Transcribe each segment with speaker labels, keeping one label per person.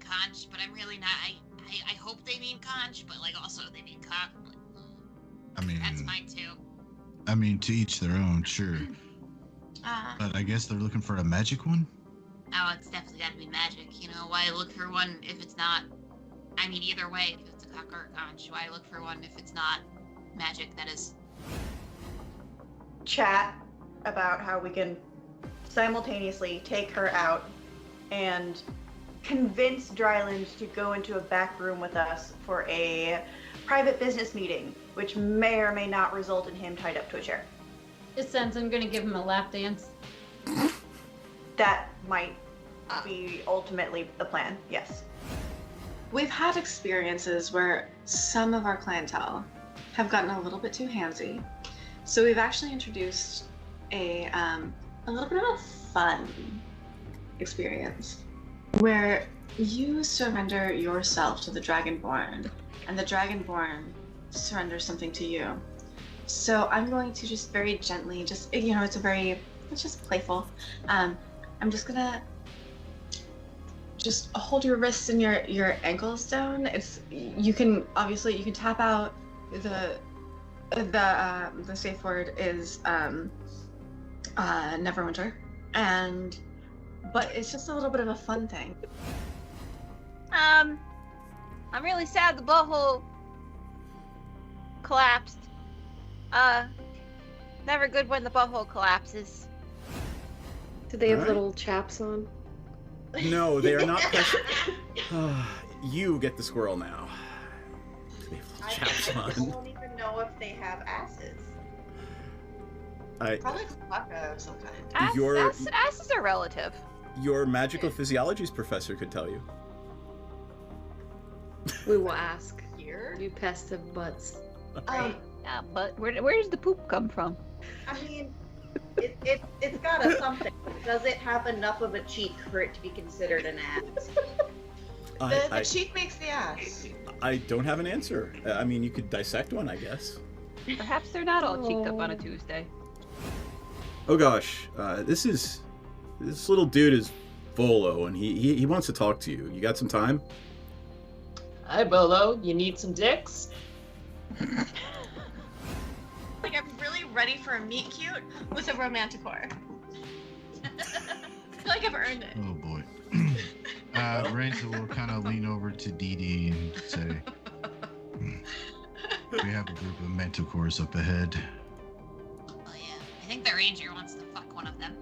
Speaker 1: conch, but I'm really not. I hope they mean conch, but like also they mean cock.
Speaker 2: I mean,
Speaker 1: that's fine too.
Speaker 2: I mean, to each their own, sure. But I guess they're looking for a magic one?
Speaker 1: Oh, it's definitely got to be magic. You know, why look for one if it's not? I mean, either way, if it's a cock or a conch, why look for one if it's not magic? That is.
Speaker 3: Chat about how we can simultaneously take her out and convince Dryland to go into a back room with us for a private business meeting, which may or may not result in him tied up to a chair.
Speaker 4: It sounds I'm gonna give him a lap dance.
Speaker 3: That might be ultimately the plan, yes.
Speaker 5: We've had experiences where some of our clientele have gotten a little bit too handsy. So we've actually introduced a little bit of a fun experience where you surrender yourself to the Dragonborn and the Dragonborn surrenders something to you. So I'm going to just very gently, it's just playful. I'm just gonna just hold your wrists and your ankles down. You can tap out. The safe word is Neverwinter, but it's just a little bit of a fun thing.
Speaker 6: I'm really sad the butthole collapsed. Never good when the butthole collapses.
Speaker 7: Do they have little chaps on?
Speaker 8: No, they are not precious. You get the squirrel now. They have little chaps on.
Speaker 3: I don't even know if they have asses.
Speaker 5: Probably Klaka of some kind.
Speaker 6: Asses are relative.
Speaker 8: Your magical physiologies professor could tell you.
Speaker 7: We will ask.
Speaker 3: Here?
Speaker 7: You pest of butts.
Speaker 6: Yeah, but where does the poop come from?
Speaker 3: I mean, it's got a something. Does it have enough of a cheek for it to be considered an ass?
Speaker 5: The cheek makes the ass.
Speaker 8: I don't have an answer. I mean, you could dissect one, I guess.
Speaker 6: Perhaps they're not all cheeked up on a Tuesday.
Speaker 8: Oh gosh, this little dude is Volo, and he wants to talk to you. You got some time?
Speaker 9: Hi, Bolo. You need some dicks?
Speaker 5: Like, I'm really ready for a meet cute with a romanticore. I feel like I've earned it.
Speaker 2: Oh boy. Rachel will kind of lean over to Dee Dee and say, we have a group of manticores up ahead.
Speaker 1: Oh yeah, I think the ranger wants to fuck one of them.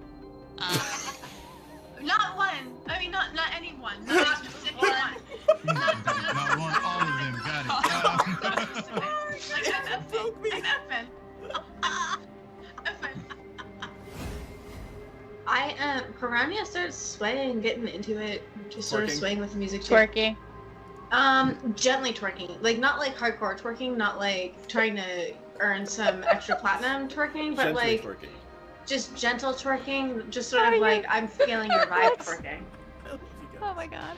Speaker 5: Not one. I mean, not anyone. Not a specific one.
Speaker 2: Not one, all of them. Got it.
Speaker 5: Piranha starts swaying, getting into it, just sort of swaying with the music too.
Speaker 6: Twerking.
Speaker 5: Gently twerking, like not like hardcore twerking, not like trying to earn some extra platinum twerking, but
Speaker 8: Gently
Speaker 5: like
Speaker 8: twerking.
Speaker 5: just gentle twerking, just sort of like I'm feeling your vibe twerking.
Speaker 6: Oh my god.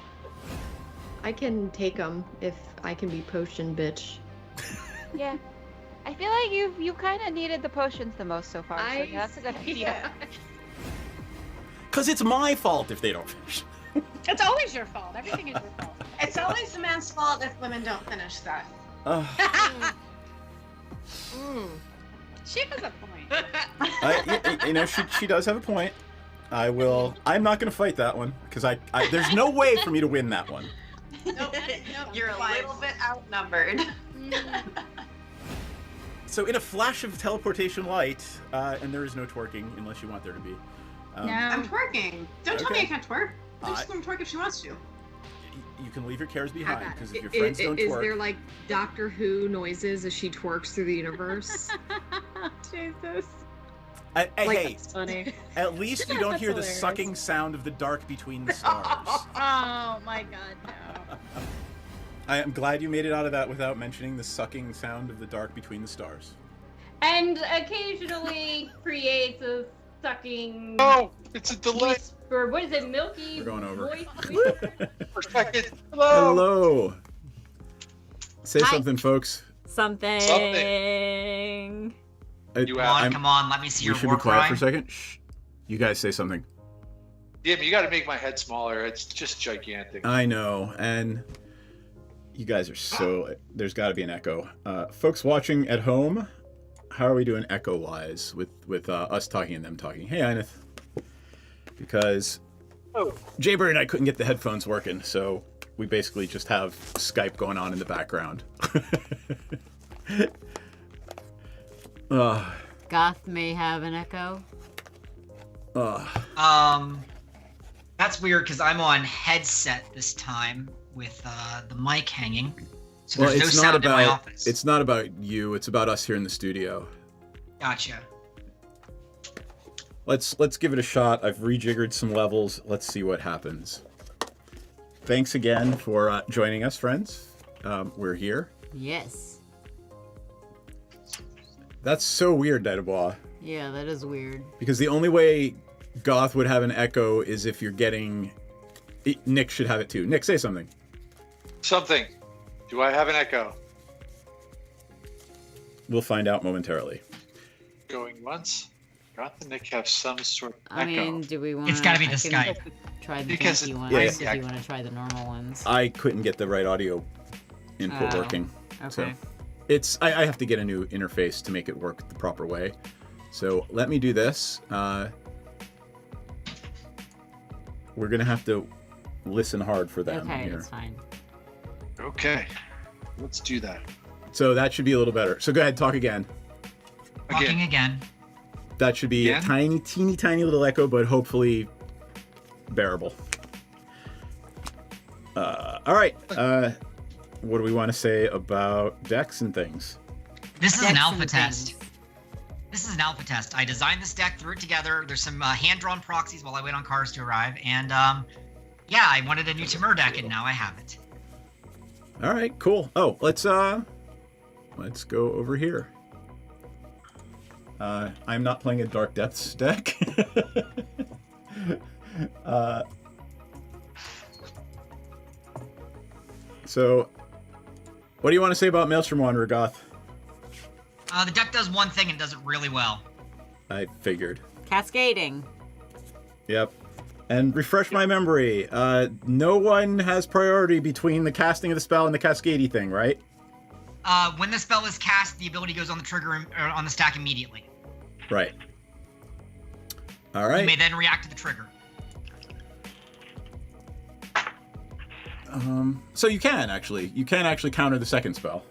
Speaker 7: I can take them if I can be potion bitch.
Speaker 6: Yeah. I feel like you kind of needed the potions the most so far. So that's a good idea.
Speaker 8: Because it's my fault if they don't finish.
Speaker 4: It's always your fault. Everything is your fault.
Speaker 5: It's always the man's fault if women don't finish that.
Speaker 4: She has a point.
Speaker 8: She does have a point. I'm not going to fight that one because there's no way for me to win that one.
Speaker 5: Nope. You're a little bit outnumbered.
Speaker 8: So in a flash of teleportation light, and there is no twerking unless you want there to be.
Speaker 5: No. I'm twerking. Don't tell me I can't twerk. I'm just going to twerk if she wants to.
Speaker 8: You can leave your cares behind because if your friends don't twerk.
Speaker 7: Is there like Doctor Who noises as she twerks through the universe?
Speaker 4: Jesus.
Speaker 8: Hey,
Speaker 7: that's funny.
Speaker 8: At least you don't hear the sucking sound of the dark between the stars.
Speaker 4: Oh my god, no.
Speaker 8: I am glad you made it out of that without mentioning the sucking sound of the dark between the stars.
Speaker 4: And occasionally creates a sucking.
Speaker 10: Oh, it's a delay.
Speaker 4: Or what is it, milky?
Speaker 8: We're going over.
Speaker 4: Voice?
Speaker 8: Hello. Say something, folks.
Speaker 11: Something.
Speaker 1: Come on, let me see your
Speaker 8: war cry. We should be quiet for a second. Shh. You guys say something.
Speaker 10: Yeah, but you got to make my head smaller. It's just gigantic.
Speaker 8: I know, and you guys are so... There's got to be an echo. Folks watching at home, how are we doing echo-wise with us talking and them talking? Hey, Ineth. Because Jaybird and I couldn't get the headphones working, so we basically just have Skype going on in the background.
Speaker 11: Goth may have an echo.
Speaker 12: That's weird because I'm on headset this time with the mic hanging, so there's no sound in my office.
Speaker 8: It's not about you. It's about us here in the studio.
Speaker 12: Gotcha.
Speaker 8: Let's give it a shot. I've rejiggered some levels. Let's see what happens. Thanks again for joining us, friends. We're here.
Speaker 11: Yes.
Speaker 8: That's so weird, Daitabois.
Speaker 11: Yeah, that is weird.
Speaker 8: Because the only way Goth would have an echo is if you're getting... Nick should have it too. Nick, say something.
Speaker 10: Something. Do I have an echo?
Speaker 8: We'll find out momentarily.
Speaker 10: Going once. Got the Nick have some sort of echo.
Speaker 11: I mean, do we want?
Speaker 12: It's got to be the Skype.
Speaker 11: Try the
Speaker 10: Because
Speaker 11: fancy ones.
Speaker 8: yeah.
Speaker 11: If you want to try the normal ones.
Speaker 8: I couldn't get the right audio input working.
Speaker 11: Okay.
Speaker 8: So it's I have to get a new interface to make it work the proper way. So let me do this. We're gonna have to listen hard for them
Speaker 11: Okay,
Speaker 8: here.
Speaker 11: that's fine.
Speaker 10: Okay. Let's do that.
Speaker 8: So that should be a little better. So go ahead, talk again.
Speaker 12: Talking again.
Speaker 8: That should be a tiny, teeny, tiny little echo, but hopefully bearable. All right. What do we want to say about decks and things?
Speaker 12: This is an alpha test. This is an alpha test. I designed this deck, threw it together. There's some hand-drawn proxies while I wait on cards to arrive, and yeah, I wanted a new Timur deck, and now I have it.
Speaker 8: All right, cool. Oh, let's go over here. I'm not playing a Dark Depths deck. So, what do you want to say about Maelstrom Wanderer, Goth?
Speaker 12: The deck does one thing and does it really well.
Speaker 8: I figured.
Speaker 11: Cascading.
Speaker 8: Yep. And refresh my memory. No one has priority between the casting of the spell and the cascadey thing, right?
Speaker 12: When the spell is cast, the ability goes on the trigger on the stack immediately.
Speaker 8: Right. All right.
Speaker 12: You may then react to the trigger.
Speaker 8: So you can actually counter the second spell.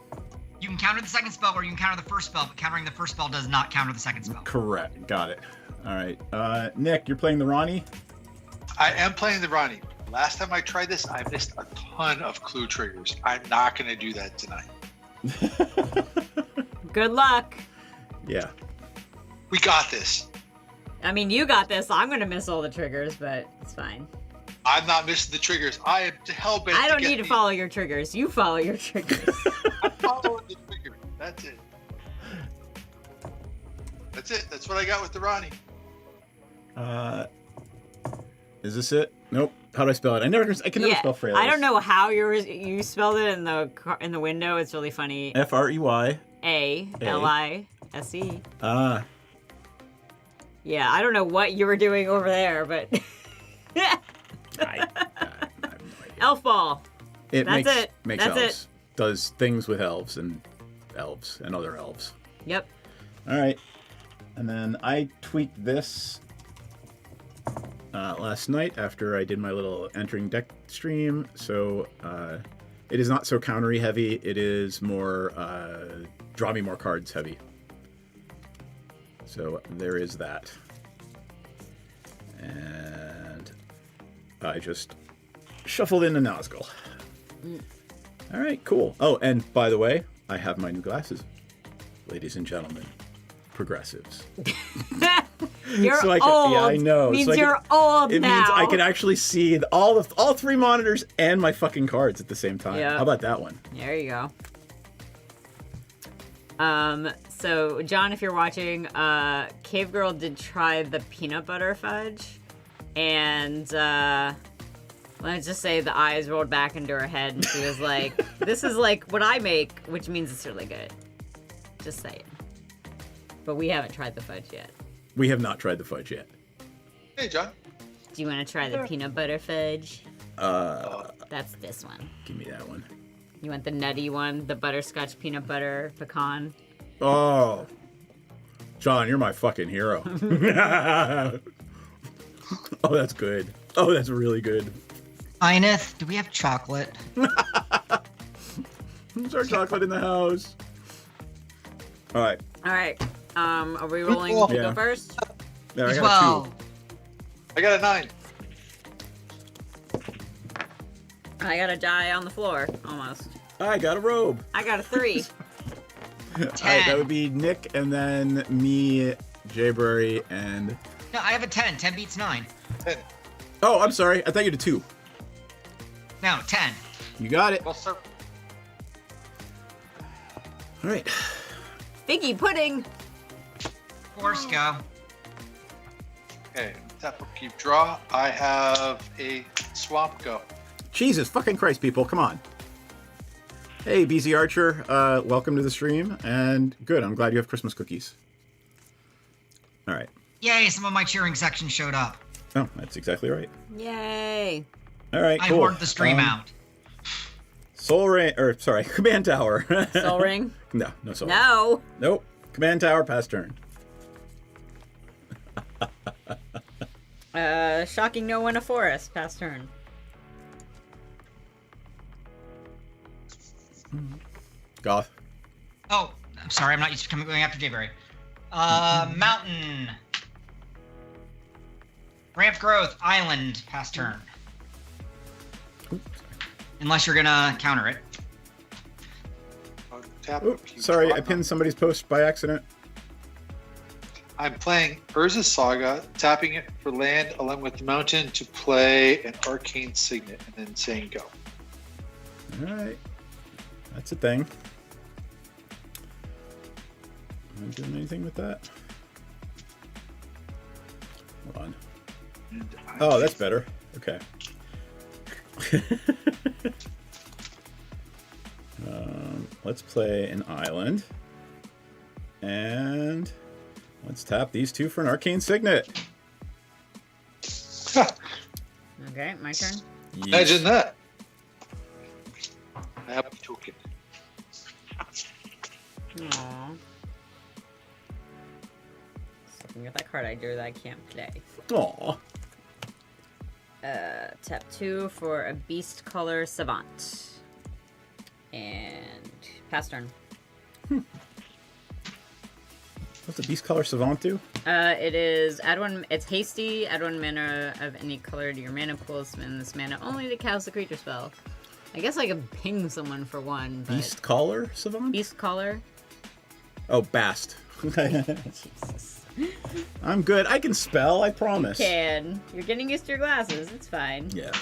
Speaker 12: You can counter the second spell, or you can counter the first spell, but countering the first spell does not counter the second spell.
Speaker 8: Correct. Got it. All right. Nick, you're playing the Ronnie?
Speaker 10: I am playing the Ronnie. Last time I tried this, I missed a ton of clue triggers. I'm not going to do that tonight.
Speaker 11: Good luck.
Speaker 8: Yeah.
Speaker 10: We got this.
Speaker 11: I mean, you got this. I'm gonna miss all the triggers, but it's fine.
Speaker 10: I'm not missing the triggers. I am hell-bent.
Speaker 11: I don't need to follow your triggers. You follow your triggers.
Speaker 10: I'm following the trigger. That's it. That's it. That's what I got with the Ronnie.
Speaker 8: Is this it? Nope. How do I spell it? I can never spell Freyalise.
Speaker 11: I don't know how you spelled it in the window. It's really funny.
Speaker 8: Frey.
Speaker 11: A-L-I-S-E.
Speaker 8: Yeah,
Speaker 11: I don't know what you were doing over there, but elf ball.
Speaker 8: Makes
Speaker 11: That's
Speaker 8: elves.
Speaker 11: it.
Speaker 8: Does things with elves and other elves.
Speaker 11: Yep.
Speaker 8: All right. And then I tweaked this last night after I did my little entering deck stream. So it is not so countery heavy. It is more draw me more cards heavy. So there is that. And I just shuffled in a Nazgul. All right, cool. Oh, and by the way, I have my new glasses. Ladies and gentlemen, progressives.
Speaker 11: You're
Speaker 8: so
Speaker 11: old.
Speaker 8: Yeah, I know.
Speaker 11: Means
Speaker 8: so
Speaker 11: you're old
Speaker 8: it
Speaker 11: now.
Speaker 8: means I can actually see all three monitors and my fucking cards at the same time.
Speaker 11: Yeah.
Speaker 8: How about that one?
Speaker 11: There you go. So John, if you're watching, Cave Girl did try the peanut butter fudge, and let's just say the eyes rolled back into her head, and she was like, "This is like what I make," which means it's really good. Just saying. But we haven't tried the fudge yet.
Speaker 8: We have not tried the fudge yet.
Speaker 10: Hey, John.
Speaker 11: Do you want to try the peanut butter fudge? That's this one.
Speaker 8: Give me that one.
Speaker 11: You want the nutty one, the butterscotch peanut butter pecan?
Speaker 8: Oh, John, you're my fucking hero. Oh, that's good. Oh, that's really good.
Speaker 12: Ineth, do we have chocolate?
Speaker 8: There's our chocolate in the house. All right.
Speaker 11: All right. Are we rolling to go first?
Speaker 8: Yeah, I got 2.
Speaker 10: I got a 9.
Speaker 11: I got a die on the floor, almost.
Speaker 8: I got a robe.
Speaker 11: I got a 3.
Speaker 12: 10.
Speaker 8: All right, that would be Nick, and then me, Jayberry, and...
Speaker 12: No, I have a 10. 10 beats 9.
Speaker 10: 10.
Speaker 8: Oh, I'm sorry. I thought you had a 2.
Speaker 12: No, 10.
Speaker 8: You got it.
Speaker 10: Well, sir.
Speaker 8: All right.
Speaker 11: Figgy pudding.
Speaker 12: Force go.
Speaker 10: Okay, tap will keep draw. I have a swamp go.
Speaker 8: Jesus fucking Christ, people. Come on. Hey, BZ Archer. Welcome to the stream. And good. I'm glad you have Christmas cookies. All right.
Speaker 12: Yay, some of my cheering section showed up.
Speaker 8: Oh, that's exactly right.
Speaker 11: Yay.
Speaker 8: All right,
Speaker 12: I
Speaker 8: cool.
Speaker 12: hoard the stream out.
Speaker 8: Soul Ring, or sorry, Command Tower.
Speaker 11: Soul Ring?
Speaker 8: No Soul Ring.
Speaker 11: No.
Speaker 8: Nope. Command Tower, pass turn.
Speaker 11: Shocking no one a forest, pass turn.
Speaker 8: Goth.
Speaker 12: Oh, I'm sorry, I'm not used to going after Jayberry. Mountain. Ramp growth, island, pass turn. Unless you're gonna counter it.
Speaker 10: Tap.
Speaker 8: Oops, sorry, I pinned somebody's post by accident.
Speaker 10: I'm playing Urza Saga, tapping it for land along with the mountain to play an arcane signet, and then saying go.
Speaker 8: All right, that's a thing. Am I doing anything with that? Hold on. Oh, that's better. Okay. Let's play an island. And let's tap these 2 for an arcane signet.
Speaker 11: Okay, my turn.
Speaker 8: Yes.
Speaker 10: Imagine that. I have a token.
Speaker 11: Aww. Looking at that card I drew that I can't play.
Speaker 8: Aw.
Speaker 11: Tap 2 for a beast color savant. And pass turn.
Speaker 8: What's the beast color savant do?
Speaker 11: It is add 1. It's hasty. Add 1 mana of any color to your mana pool. Spend this mana only to cast the creature spell. I guess I could ping someone for 1. But...
Speaker 8: Beast collar savant?
Speaker 11: Beast collar.
Speaker 8: Oh, Bast. Jesus. I'm good. I can spell. I promise.
Speaker 11: You can. You're getting used to your glasses. It's fine.
Speaker 8: Yeah.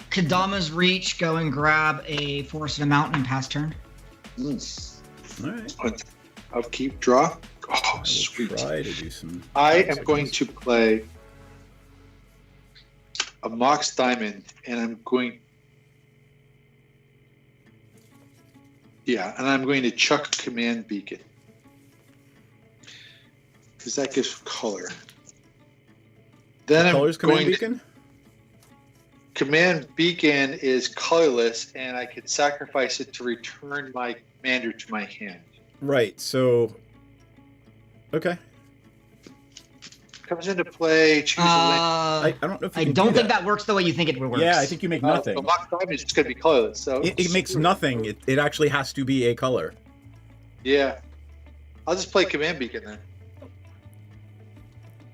Speaker 12: Kadama's reach, go and grab a forest and a mountain and pass turn.
Speaker 8: All right.
Speaker 10: I'll keep draw. Oh,
Speaker 8: I will
Speaker 10: sweet.
Speaker 8: try to do some.
Speaker 10: I am going to play a Mox Diamond, and I'm going. Yeah, and I'm going to chuck Command Beacon. Because that gives color. Then I'm
Speaker 8: colors
Speaker 10: going
Speaker 8: Command Beacon?
Speaker 10: Command Beacon is colorless, and I can sacrifice it to return my commander to my hand.
Speaker 8: Right, so... Okay.
Speaker 10: Comes into play, choose a land.
Speaker 8: I don't know if you
Speaker 12: I
Speaker 8: can
Speaker 12: don't
Speaker 8: do
Speaker 12: think that works the way you think it works.
Speaker 8: Yeah, I think you make nothing.
Speaker 10: The Mox Diamond is just going to be colorless. So
Speaker 8: It makes nothing. It actually has to be a color.
Speaker 10: Yeah. I'll just play Command Beacon then.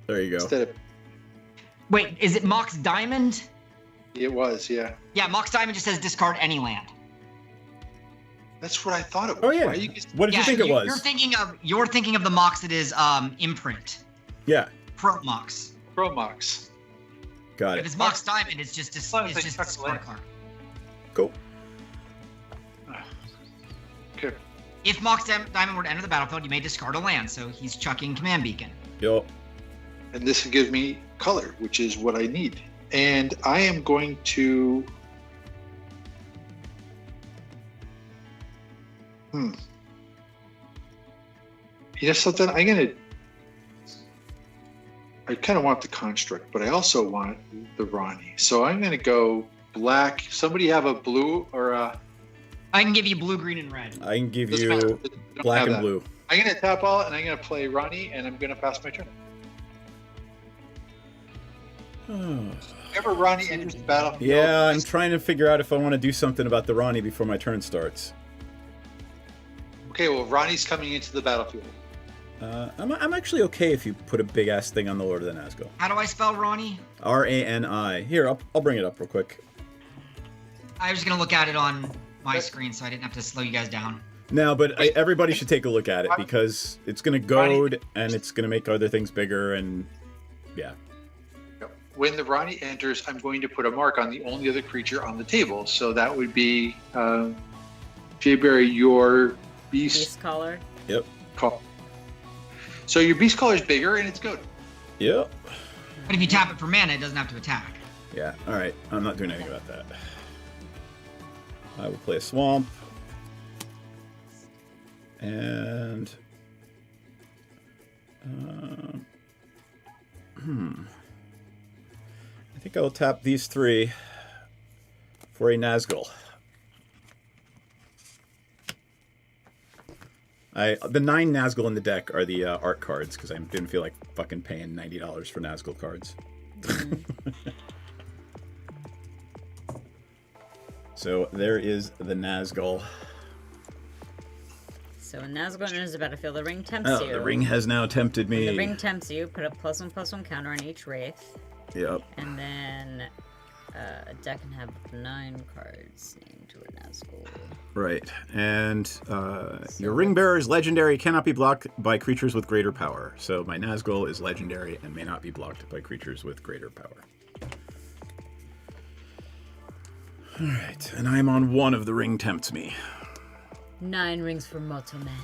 Speaker 8: There you go.
Speaker 10: Instead of,
Speaker 12: Wait, is it Mox Diamond?
Speaker 10: it was, yeah.
Speaker 12: Yeah, Mox Diamond just says discard any land.
Speaker 10: That's what I thought it was.
Speaker 8: Oh, yeah.
Speaker 10: Why you just,
Speaker 8: What did you think it was?
Speaker 12: You're thinking of the Mox that is imprint.
Speaker 8: Yeah.
Speaker 12: Pro Mox.
Speaker 10: Pro Mox.
Speaker 8: Got
Speaker 12: If
Speaker 8: it.
Speaker 12: it's Mox Diamond, it's just
Speaker 10: long as
Speaker 12: it's
Speaker 10: they
Speaker 12: just
Speaker 10: chuck
Speaker 12: discard a
Speaker 10: land.
Speaker 12: card.
Speaker 8: Cool.
Speaker 10: Okay.
Speaker 12: If Mox Diamond were to enter the battlefield, you may discard a land, so he's chucking Command Beacon.
Speaker 8: Yo.
Speaker 10: And this will give me color, which is what I need. And I am going to... You know something? I I kind of want the construct, but I also want the Ronnie. So I'm going to go black. Somebody have a blue or a...
Speaker 12: I can give you blue, green, and red.
Speaker 8: I can give you black and blue.
Speaker 10: I'm going to tap all, and I'm going to play Ronnie, and I'm going to pass my turn. Whenever Ronnie enters the battlefield...
Speaker 8: Yeah, I'm trying to figure out if I want to do something about the Ronnie before my turn starts.
Speaker 10: Okay, well, Ronnie's coming into the battlefield.
Speaker 8: I'm actually okay if you put a big ass thing on the Lord of the Nazgul.
Speaker 12: How do I spell Ronnie?
Speaker 8: R-A-N-I. Here, I'll bring it up real quick.
Speaker 12: I was gonna look at it on my screen, so I didn't have to slow you guys down.
Speaker 8: No, but everybody should take a look at it because it's gonna goad and it's gonna make other things bigger and yeah.
Speaker 10: When the Ronnie enters, I'm going to put a mark on the only other creature on the table. So that would be Jayberry, your beast
Speaker 11: collar.
Speaker 8: Yep.
Speaker 10: Call. So your beast collar is bigger and it's good.
Speaker 8: Yep.
Speaker 12: But if you tap it for mana, it doesn't have to attack.
Speaker 8: Yeah. All right. I'm not doing anything about that. I will play a swamp. And I think I will tap these 3 for a Nazgul. The 9 Nazgul in the deck are the art cards because I didn't feel like fucking paying $90 for Nazgul cards. So there is the Nazgul.
Speaker 11: So when Nazgul enters the battlefield, the ring tempts you.
Speaker 8: The ring has now tempted me.
Speaker 11: When the ring tempts you, put a +1/+1 counter on each Wraith.
Speaker 8: Yep.
Speaker 11: And then a deck can have 9 cards named to a Nazgul.
Speaker 8: Right. And your ring bearer is legendary, cannot be blocked by creatures with greater power. So my Nazgul is legendary and may not be blocked by creatures with greater power. Alright, and I'm on 1 of the ring tempts me.
Speaker 11: 9 rings for mortal men.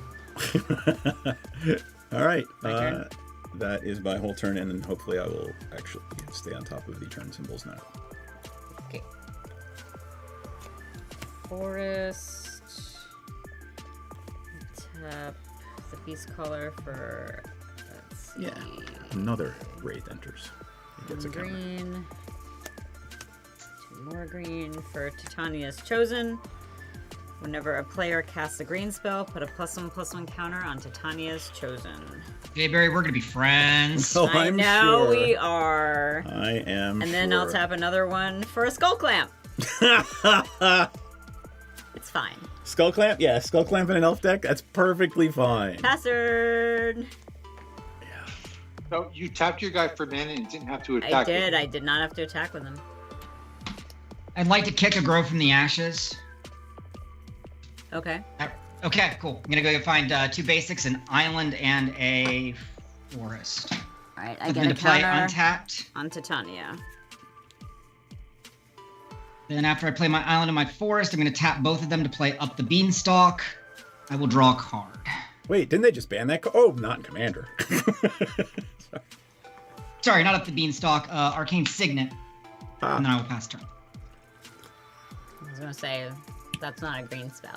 Speaker 8: Alright, that is my whole turn, and then hopefully I will actually stay on top of the turn symbols now.
Speaker 11: Okay. Forest. Tap the beast color for, let's see.
Speaker 8: Yeah, another Wraith enters. He gets a counter.
Speaker 11: Green. 2 more green for Titania's Chosen. Whenever a player casts a green spell, put a +1/+1 counter on Titania's Chosen.
Speaker 12: Jayberry, we're gonna be friends.
Speaker 8: Oh,
Speaker 11: I know sure. We are.
Speaker 8: I am.
Speaker 11: And then I'll tap another one for a Skull Clamp. It's fine.
Speaker 8: Skull Clamp? Yeah, Skull Clamp in an elf deck? That's perfectly fine.
Speaker 11: Password.
Speaker 10: Yeah. So you tapped your guy for mana and didn't have to attack.
Speaker 11: I did not have to attack with him.
Speaker 12: I'd like to kick a Grow from the Ashes.
Speaker 11: Okay.
Speaker 12: Okay, cool. I'm gonna go find 2 basics, an island and a forest.
Speaker 11: All right, I get a
Speaker 12: play
Speaker 11: counter
Speaker 12: untapped
Speaker 11: on Titania.
Speaker 12: Then after I play my island and my forest, I'm gonna tap both of them to play up the beanstalk. I will draw a card.
Speaker 8: Wait, didn't they just ban that? Oh, not in Commander.
Speaker 12: Sorry, not up the beanstalk. Arcane Signet. And then I will pass turn.
Speaker 11: I was gonna say that's not a green spell.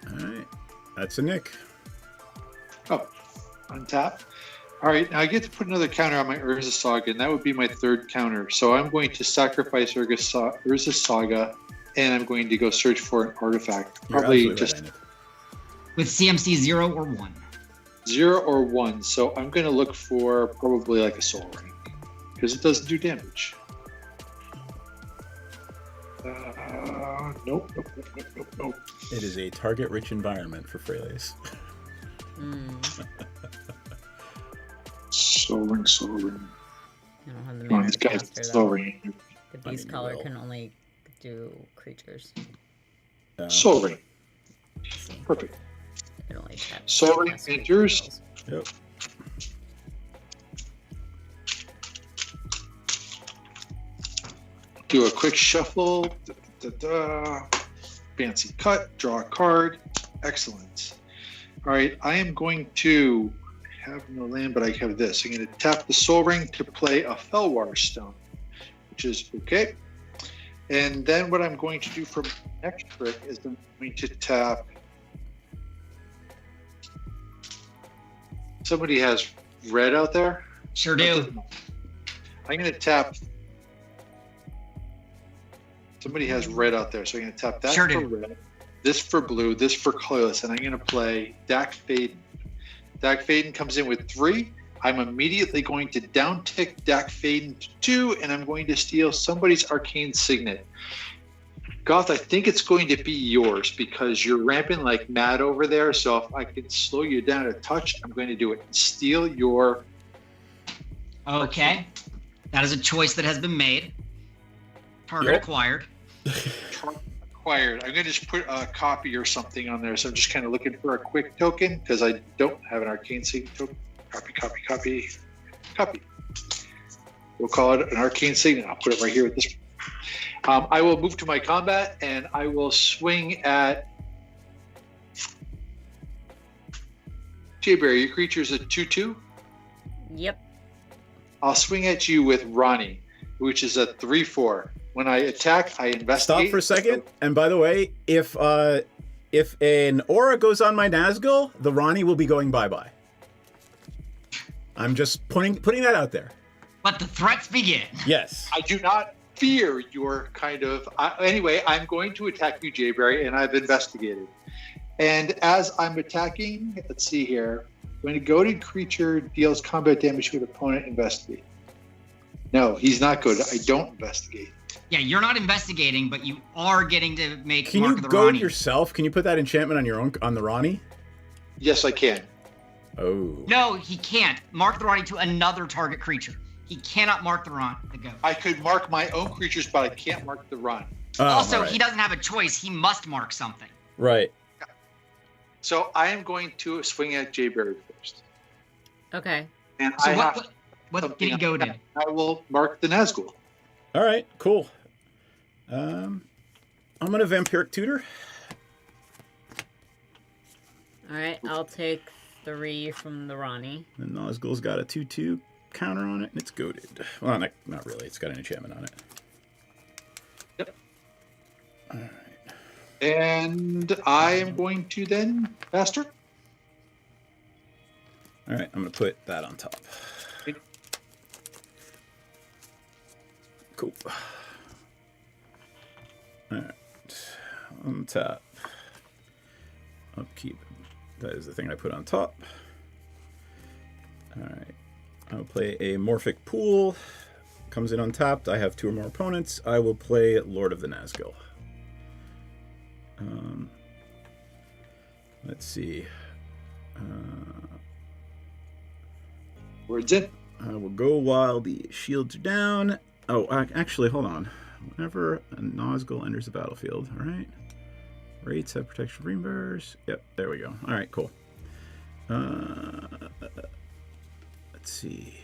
Speaker 8: Alright. That's a Nick.
Speaker 10: Oh, untap. Alright, now I get to put another counter on my Urza Saga, and that would be my 3rd counter. So I'm going to sacrifice Urza Saga, and I'm going to go search for an artifact. Probably just
Speaker 8: right,
Speaker 12: with CMC 0 or 1.
Speaker 10: 0 or 1. So I'm going to look for probably like a Soul Ring, because it doesn't do damage. Nope.
Speaker 8: It is a target-rich environment for Freylace.
Speaker 10: Soul Ring.
Speaker 11: I don't have the
Speaker 10: Come on, this guy's Soul Ring.
Speaker 11: The beast color can only do creatures.
Speaker 10: Soul Ring. Perfect.
Speaker 11: It only
Speaker 10: Soul Ring enters.
Speaker 8: Yep.
Speaker 10: Do a quick shuffle. Fancy cut. Draw a card. Excellent. All right, I am going to have no land, but I have this. I'm going to tap the Soul Ring to play a Fellwar Stone, which is okay. And then what I'm going to do for my next trick is I'm going to tap Somebody has red out there?
Speaker 12: Sure do.
Speaker 10: I'm going to tap. Somebody has red out there, so I'm going to tap that
Speaker 12: Sure
Speaker 10: for
Speaker 12: do.
Speaker 10: red, this for blue, this for colorless, and I'm going to play Dak Faden. Dak Faden comes in with 3. I'm immediately going to down tick Dak Faden to 2, and I'm going to steal somebody's arcane signet. Goth, I think it's going to be yours because you're ramping like mad over there. So if I can slow you down a touch, I'm going to do it. Steal your.
Speaker 12: Okay. That is a choice that has been made. Target acquired.
Speaker 10: Acquired. I'm going to just put a copy or something on there. So I'm just kind of looking for a quick token because I don't have an arcane signet token. Copy. We'll call it an arcane signet. I'll put it right here with this. I will move to my combat and I will swing at Jayberry. Your creature's a 2/2.
Speaker 11: Yep.
Speaker 10: I'll swing at you with Ronnie, which is a 3/4. When I attack, I investigate.
Speaker 8: Stop for a second. And by the way, if an aura goes on my Nazgul, the Ronnie will be going bye-bye. I'm just putting that out there.
Speaker 12: Let the threats begin.
Speaker 8: Yes.
Speaker 10: I do not fear your kind of. Anyway, I'm going to attack you, Jayberry, and I've investigated. And as I'm attacking, let's see here. When a goaded creature deals combat damage to an opponent, investigate. No, he's not good. I don't investigate.
Speaker 12: Yeah, you're not investigating, but you are getting to make
Speaker 8: Can
Speaker 12: Mark
Speaker 8: you
Speaker 12: of the
Speaker 8: goad
Speaker 12: Ronnie.
Speaker 8: yourself? Can you put that enchantment on your own on the Ronnie?
Speaker 10: Yes, I can.
Speaker 8: Oh.
Speaker 12: No, he can't. Mark the Ronnie to another target creature. He cannot mark the goat.
Speaker 10: I could mark my own creatures, but I can't mark the Ron.
Speaker 8: Oh,
Speaker 12: also,
Speaker 8: right.
Speaker 12: he doesn't have a choice. He must mark something.
Speaker 8: Right.
Speaker 10: So I am going to swing at Jayberry first.
Speaker 11: Okay.
Speaker 10: And
Speaker 12: So
Speaker 10: I have
Speaker 12: what did he goaded?
Speaker 10: I will mark the Nazgul.
Speaker 8: All right, cool. I'm going to Vampiric Tutor.
Speaker 11: All right, I'll take 3 from the Ronnie.
Speaker 8: The Nazgul's got a 2/2 counter on it, and it's goaded. Well, not really. It's got an enchantment on it.
Speaker 10: Yep.
Speaker 8: All right.
Speaker 10: And I am going to then faster.
Speaker 8: All right, I'm going to put that on top. Cool. All right. On top. Upkeep. That is the thing I put on top. All right. I'll play a Morphic Pool. Comes in untapped. I have 2 or more opponents. I will play Lord of the Nazgul. Let's see.
Speaker 10: Words in.
Speaker 8: I will go while the shields are down. Oh, actually, hold on. Whenever a Nazgul enters the battlefield, all right? Rates have protection from reimburse. Yep, there we go. All right, cool. Let's see.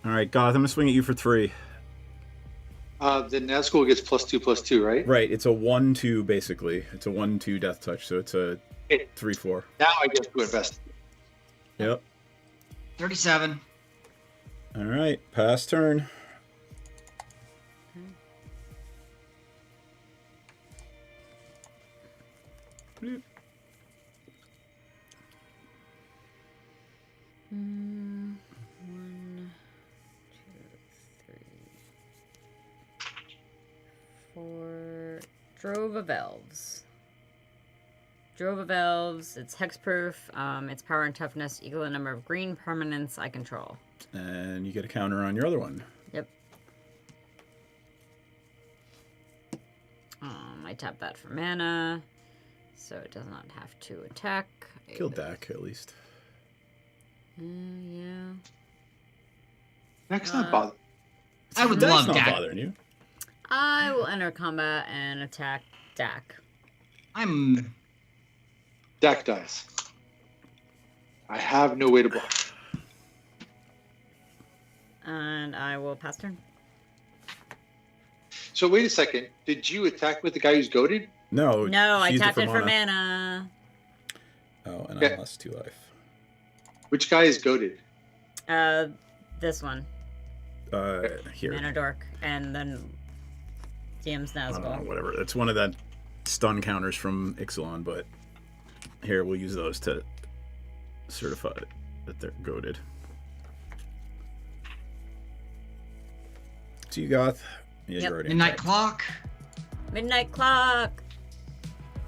Speaker 8: All right, Goth, I'm going to swing at you for 3.
Speaker 10: The Nazgul gets +2/+2, right?
Speaker 8: Right, it's a 1/2, basically. It's a 1/2 death touch, so it's a 3/4.
Speaker 10: Now I get to invest.
Speaker 8: Yep.
Speaker 12: 37.
Speaker 8: All right, pass turn. Bloop.
Speaker 11: 1, 2, 3, 4. Drove of Elves. Drove of Elves. It's hexproof. Its power and toughness equal the number of green permanents I control.
Speaker 8: And you get a counter on your other one.
Speaker 11: Yep. I tap that for mana, so it does not have to attack.
Speaker 8: Kill Dak, at least.
Speaker 11: Yeah.
Speaker 10: Dak's not bothering.
Speaker 12: I would
Speaker 8: Dak's
Speaker 12: love
Speaker 8: not
Speaker 12: Dak.
Speaker 8: bothering you.
Speaker 11: I will enter combat and attack Dak.
Speaker 10: Dak dies. I have no way to block.
Speaker 11: And I will pass turn.
Speaker 10: So wait a second. Did you attack with the guy who's goaded?
Speaker 8: No.
Speaker 11: No, I
Speaker 8: she used
Speaker 11: tapped it for
Speaker 8: mana.
Speaker 11: mana.
Speaker 8: Oh, and
Speaker 10: Okay.
Speaker 8: I lost 2 life.
Speaker 10: Which guy is goaded?
Speaker 11: This one.
Speaker 8: Here.
Speaker 11: Mana Dork. And then DM's
Speaker 8: I don't know,
Speaker 11: Nazgul.
Speaker 8: whatever. It's one of that stun counters from Ixalan, but Here, we'll use those to certify that they're goated. To you, Goth. Yeah, you're already
Speaker 12: Midnight
Speaker 8: inside.
Speaker 12: clock.
Speaker 11: Midnight clock.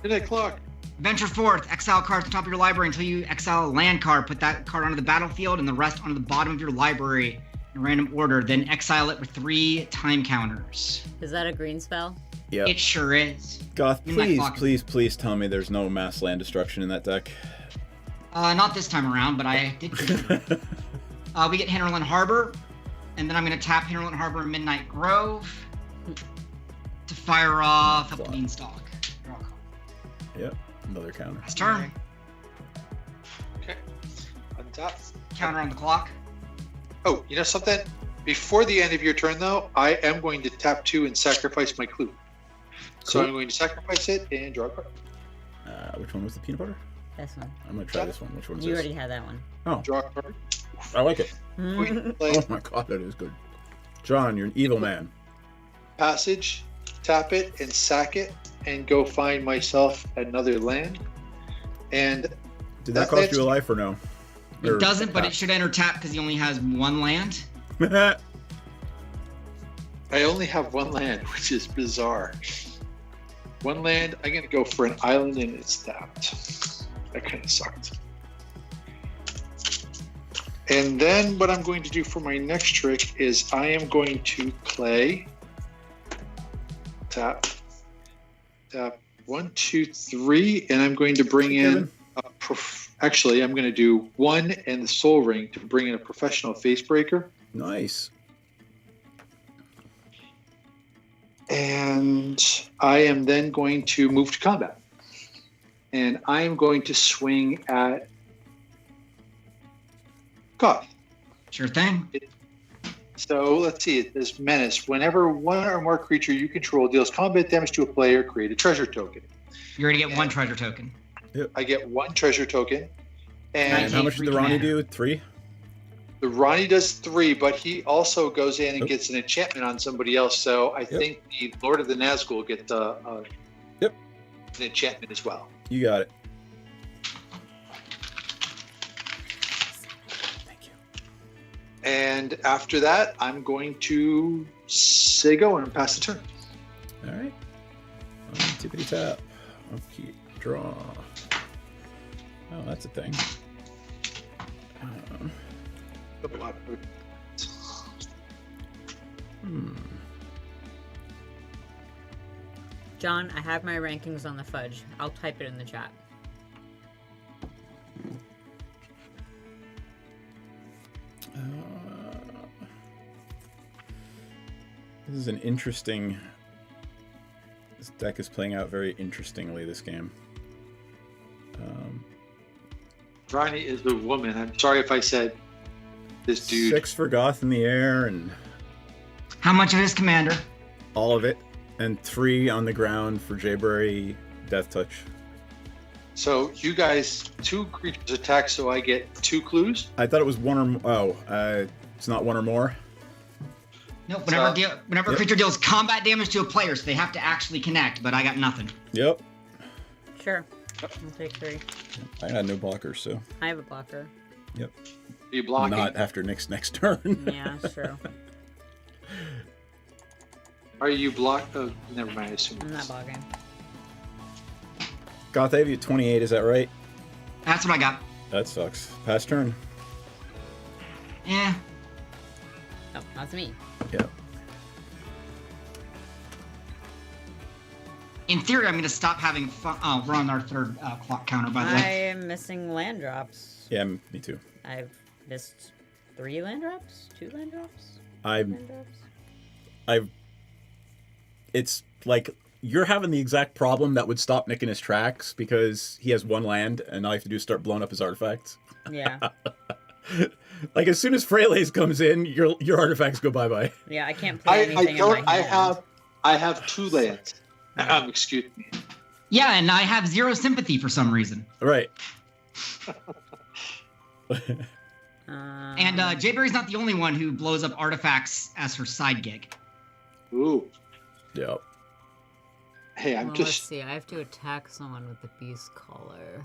Speaker 10: Midnight clock.
Speaker 12: Venture forth. Exile cards on top of your library until you exile a land card. Put that card onto the battlefield and the rest onto the bottom of your library in random order. Then exile it with 3 time counters.
Speaker 11: Is that a green spell?
Speaker 8: Yeah.
Speaker 12: It sure is.
Speaker 8: Goth,
Speaker 12: Midnight clock.
Speaker 8: please tell me there's no mass land destruction in that deck.
Speaker 12: Not this time around, but I did. We get Hinterland Harbor, and then I'm going to tap Hinterland Harbor and Midnight Grove to fire off up the Beanstalk. Draw a card.
Speaker 8: Yep, another counter.
Speaker 12: Last turn.
Speaker 10: Okay. Untap.
Speaker 12: Counter on the clock.
Speaker 10: Oh, you know something? Before the end of your turn, though, I am going to tap 2 and sacrifice my clue. So
Speaker 8: Cool.
Speaker 10: I'm going to sacrifice it and draw a card.
Speaker 8: Which one was the peanut butter?
Speaker 11: This one.
Speaker 8: I'm gonna try this one. Which one's
Speaker 11: You
Speaker 8: this?
Speaker 11: already had that one.
Speaker 8: Oh,
Speaker 10: Draw a card.
Speaker 8: I like it.
Speaker 11: Mm.
Speaker 8: Oh my god, that is good. John, you're an evil man.
Speaker 10: Passage, tap it and sack it, and go find myself another land. And
Speaker 8: Did that cost you a life or no?
Speaker 12: It doesn't, but it should enter tap because he only has 1 land.
Speaker 10: I only have 1 land, which is bizarre. 1 land, I'm going to go for an island and it's tapped. That kind of sucked. And then what I'm going to do for my next trick is I am going to play tap 1, 2, 3, and I'm going to bring in actually I'm going to do 1 and the Soul Ring to bring in a professional face breaker.
Speaker 8: Nice.
Speaker 10: And I am then going to move to combat. And I am going to swing at Goth.
Speaker 12: Sure thing.
Speaker 10: So let's see. This menace. Whenever 1 or more creature you control deals combat damage to a player, create a treasure token.
Speaker 12: You already get 1 treasure token.
Speaker 8: Yep.
Speaker 10: I get 1 treasure token.
Speaker 8: And how much did the Ronnie do? 3?
Speaker 10: The Ronnie does 3, but he also goes in and gets an enchantment on somebody else. So I think the Lord of the Nazgul gets an enchantment as well.
Speaker 8: You got it.
Speaker 10: And after that, I'm going to say go and pass the turn.
Speaker 8: All right. Tippity tap. Okay. Draw. Oh, that's a thing.
Speaker 11: John, I have my rankings on the fudge. I'll type it in the chat.
Speaker 8: This is an interesting... This deck is playing out very interestingly, this game.
Speaker 10: Ronnie is the woman. I'm sorry if I said this dude.
Speaker 8: 6 for Goth in the air, and...
Speaker 12: How much of his commander?
Speaker 8: All of it. And 3 on the ground for Jayberry Death Touch.
Speaker 10: So you guys, 2 creatures attack, so I get 2 clues?
Speaker 8: I thought it was 1 or more. Oh, it's not 1 or more?
Speaker 12: Nope, whenever a creature deals combat damage to a player, so they have to actually connect, but I got nothing.
Speaker 8: Yep.
Speaker 11: Sure. I'll take 3.
Speaker 8: I had no blockers, so...
Speaker 11: I have a blocker.
Speaker 8: Yep.
Speaker 10: Are you blocking?
Speaker 8: Not after Nick's next turn.
Speaker 11: Yeah, true.
Speaker 10: Are you blocked? Oh, never mind. I assume.
Speaker 11: I'm not blocking.
Speaker 8: Goth, I have you at 28, is that right?
Speaker 12: That's what I got.
Speaker 8: That sucks. Pass turn.
Speaker 12: Yeah.
Speaker 11: Oh, that's me.
Speaker 8: Yep.
Speaker 12: In theory, I'm going to stop having fun. Oh, we're on our 3rd clock counter, by the
Speaker 11: I
Speaker 12: way.
Speaker 11: am missing land drops.
Speaker 8: Yeah, me too.
Speaker 11: I've missed 3 land drops? 2 land drops?
Speaker 8: I've... It's like... You're having the exact problem that would stop Nick in his tracks because he has 1 land and all you have to do is start blowing up his artifacts.
Speaker 11: Yeah.
Speaker 8: Like as soon as Freylace comes in, your artifacts go bye-bye.
Speaker 11: Yeah, I can't play anything in my hand.
Speaker 10: I have 2 lands. Excuse me.
Speaker 12: Yeah, and I have 0 sympathy for some reason.
Speaker 8: Right.
Speaker 12: And Jayberry's not the only one who blows up artifacts as her side gig.
Speaker 10: Ooh.
Speaker 8: Yep.
Speaker 10: Hey,
Speaker 11: Let's see. I have to attack someone with the beast collar.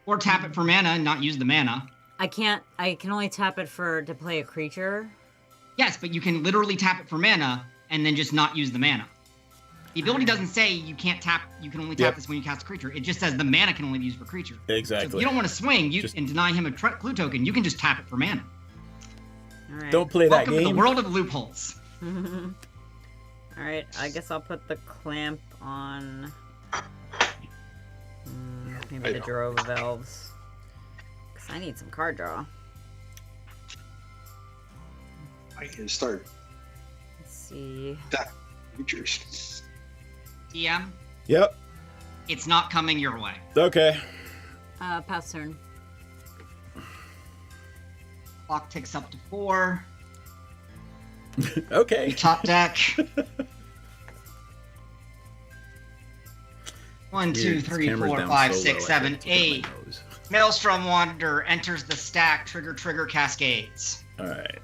Speaker 12: Or tap it for mana and not use the mana.
Speaker 11: I can't. I can only tap it to play a creature.
Speaker 12: Yes, but you can literally tap it for mana and then just not use the mana. The ability doesn't say you can't tap. You can only tap this when you cast a creature. It just says the mana can only be used for creature.
Speaker 8: Exactly.
Speaker 12: So if you don't want to swing and deny him a clue token, you can just tap it for mana.
Speaker 11: All right.
Speaker 8: Don't play that
Speaker 12: Welcome
Speaker 8: game.
Speaker 12: to the world of loopholes.
Speaker 11: All right. I guess I'll put the clamp on. Maybe the Drove of Elves. Because I need some card draw.
Speaker 10: I can start.
Speaker 11: Let's see.
Speaker 10: That creatures.
Speaker 12: DM,
Speaker 8: Yep.
Speaker 12: it's not coming your way.
Speaker 8: Okay.
Speaker 11: Pass turn.
Speaker 12: Clock ticks up to 4.
Speaker 8: Okay.
Speaker 12: Top deck. 1, 2, 3, 4, 5, 6, 7, 8. Maelstrom Wanderer enters the stack. Trigger Cascades.
Speaker 8: All right.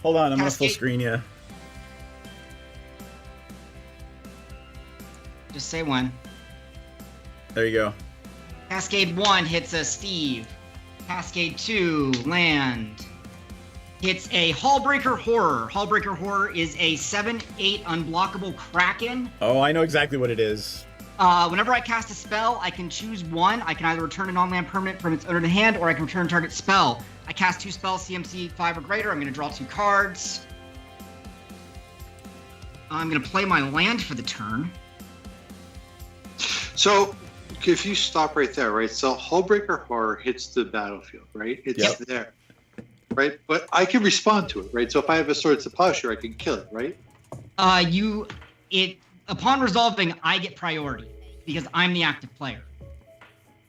Speaker 8: Hold on, I'm gonna full screen you.
Speaker 12: Just say when.
Speaker 8: There you go.
Speaker 12: Cascade 1 hits a Steve. Cascade 2, land. Hits a Hallbreaker Horror. Hallbreaker Horror is a 7/8 unblockable Kraken.
Speaker 8: Oh, I know exactly what it is.
Speaker 12: Whenever I cast a spell, I can choose one. I can either return a non-land permanent from its owner to hand, or I can return target spell. I cast 2 spells, CMC 5 or greater. I'm going to draw 2 cards. I'm going to play my land for the turn.
Speaker 10: So, if you stop right there, right? So, Hullbreaker Horror hits the battlefield, right? It's there, right? But I can respond to it, right? So, if I have a Swords of Plowshare, I can kill it, right?
Speaker 12: Upon resolving, I get priority because I'm the active player.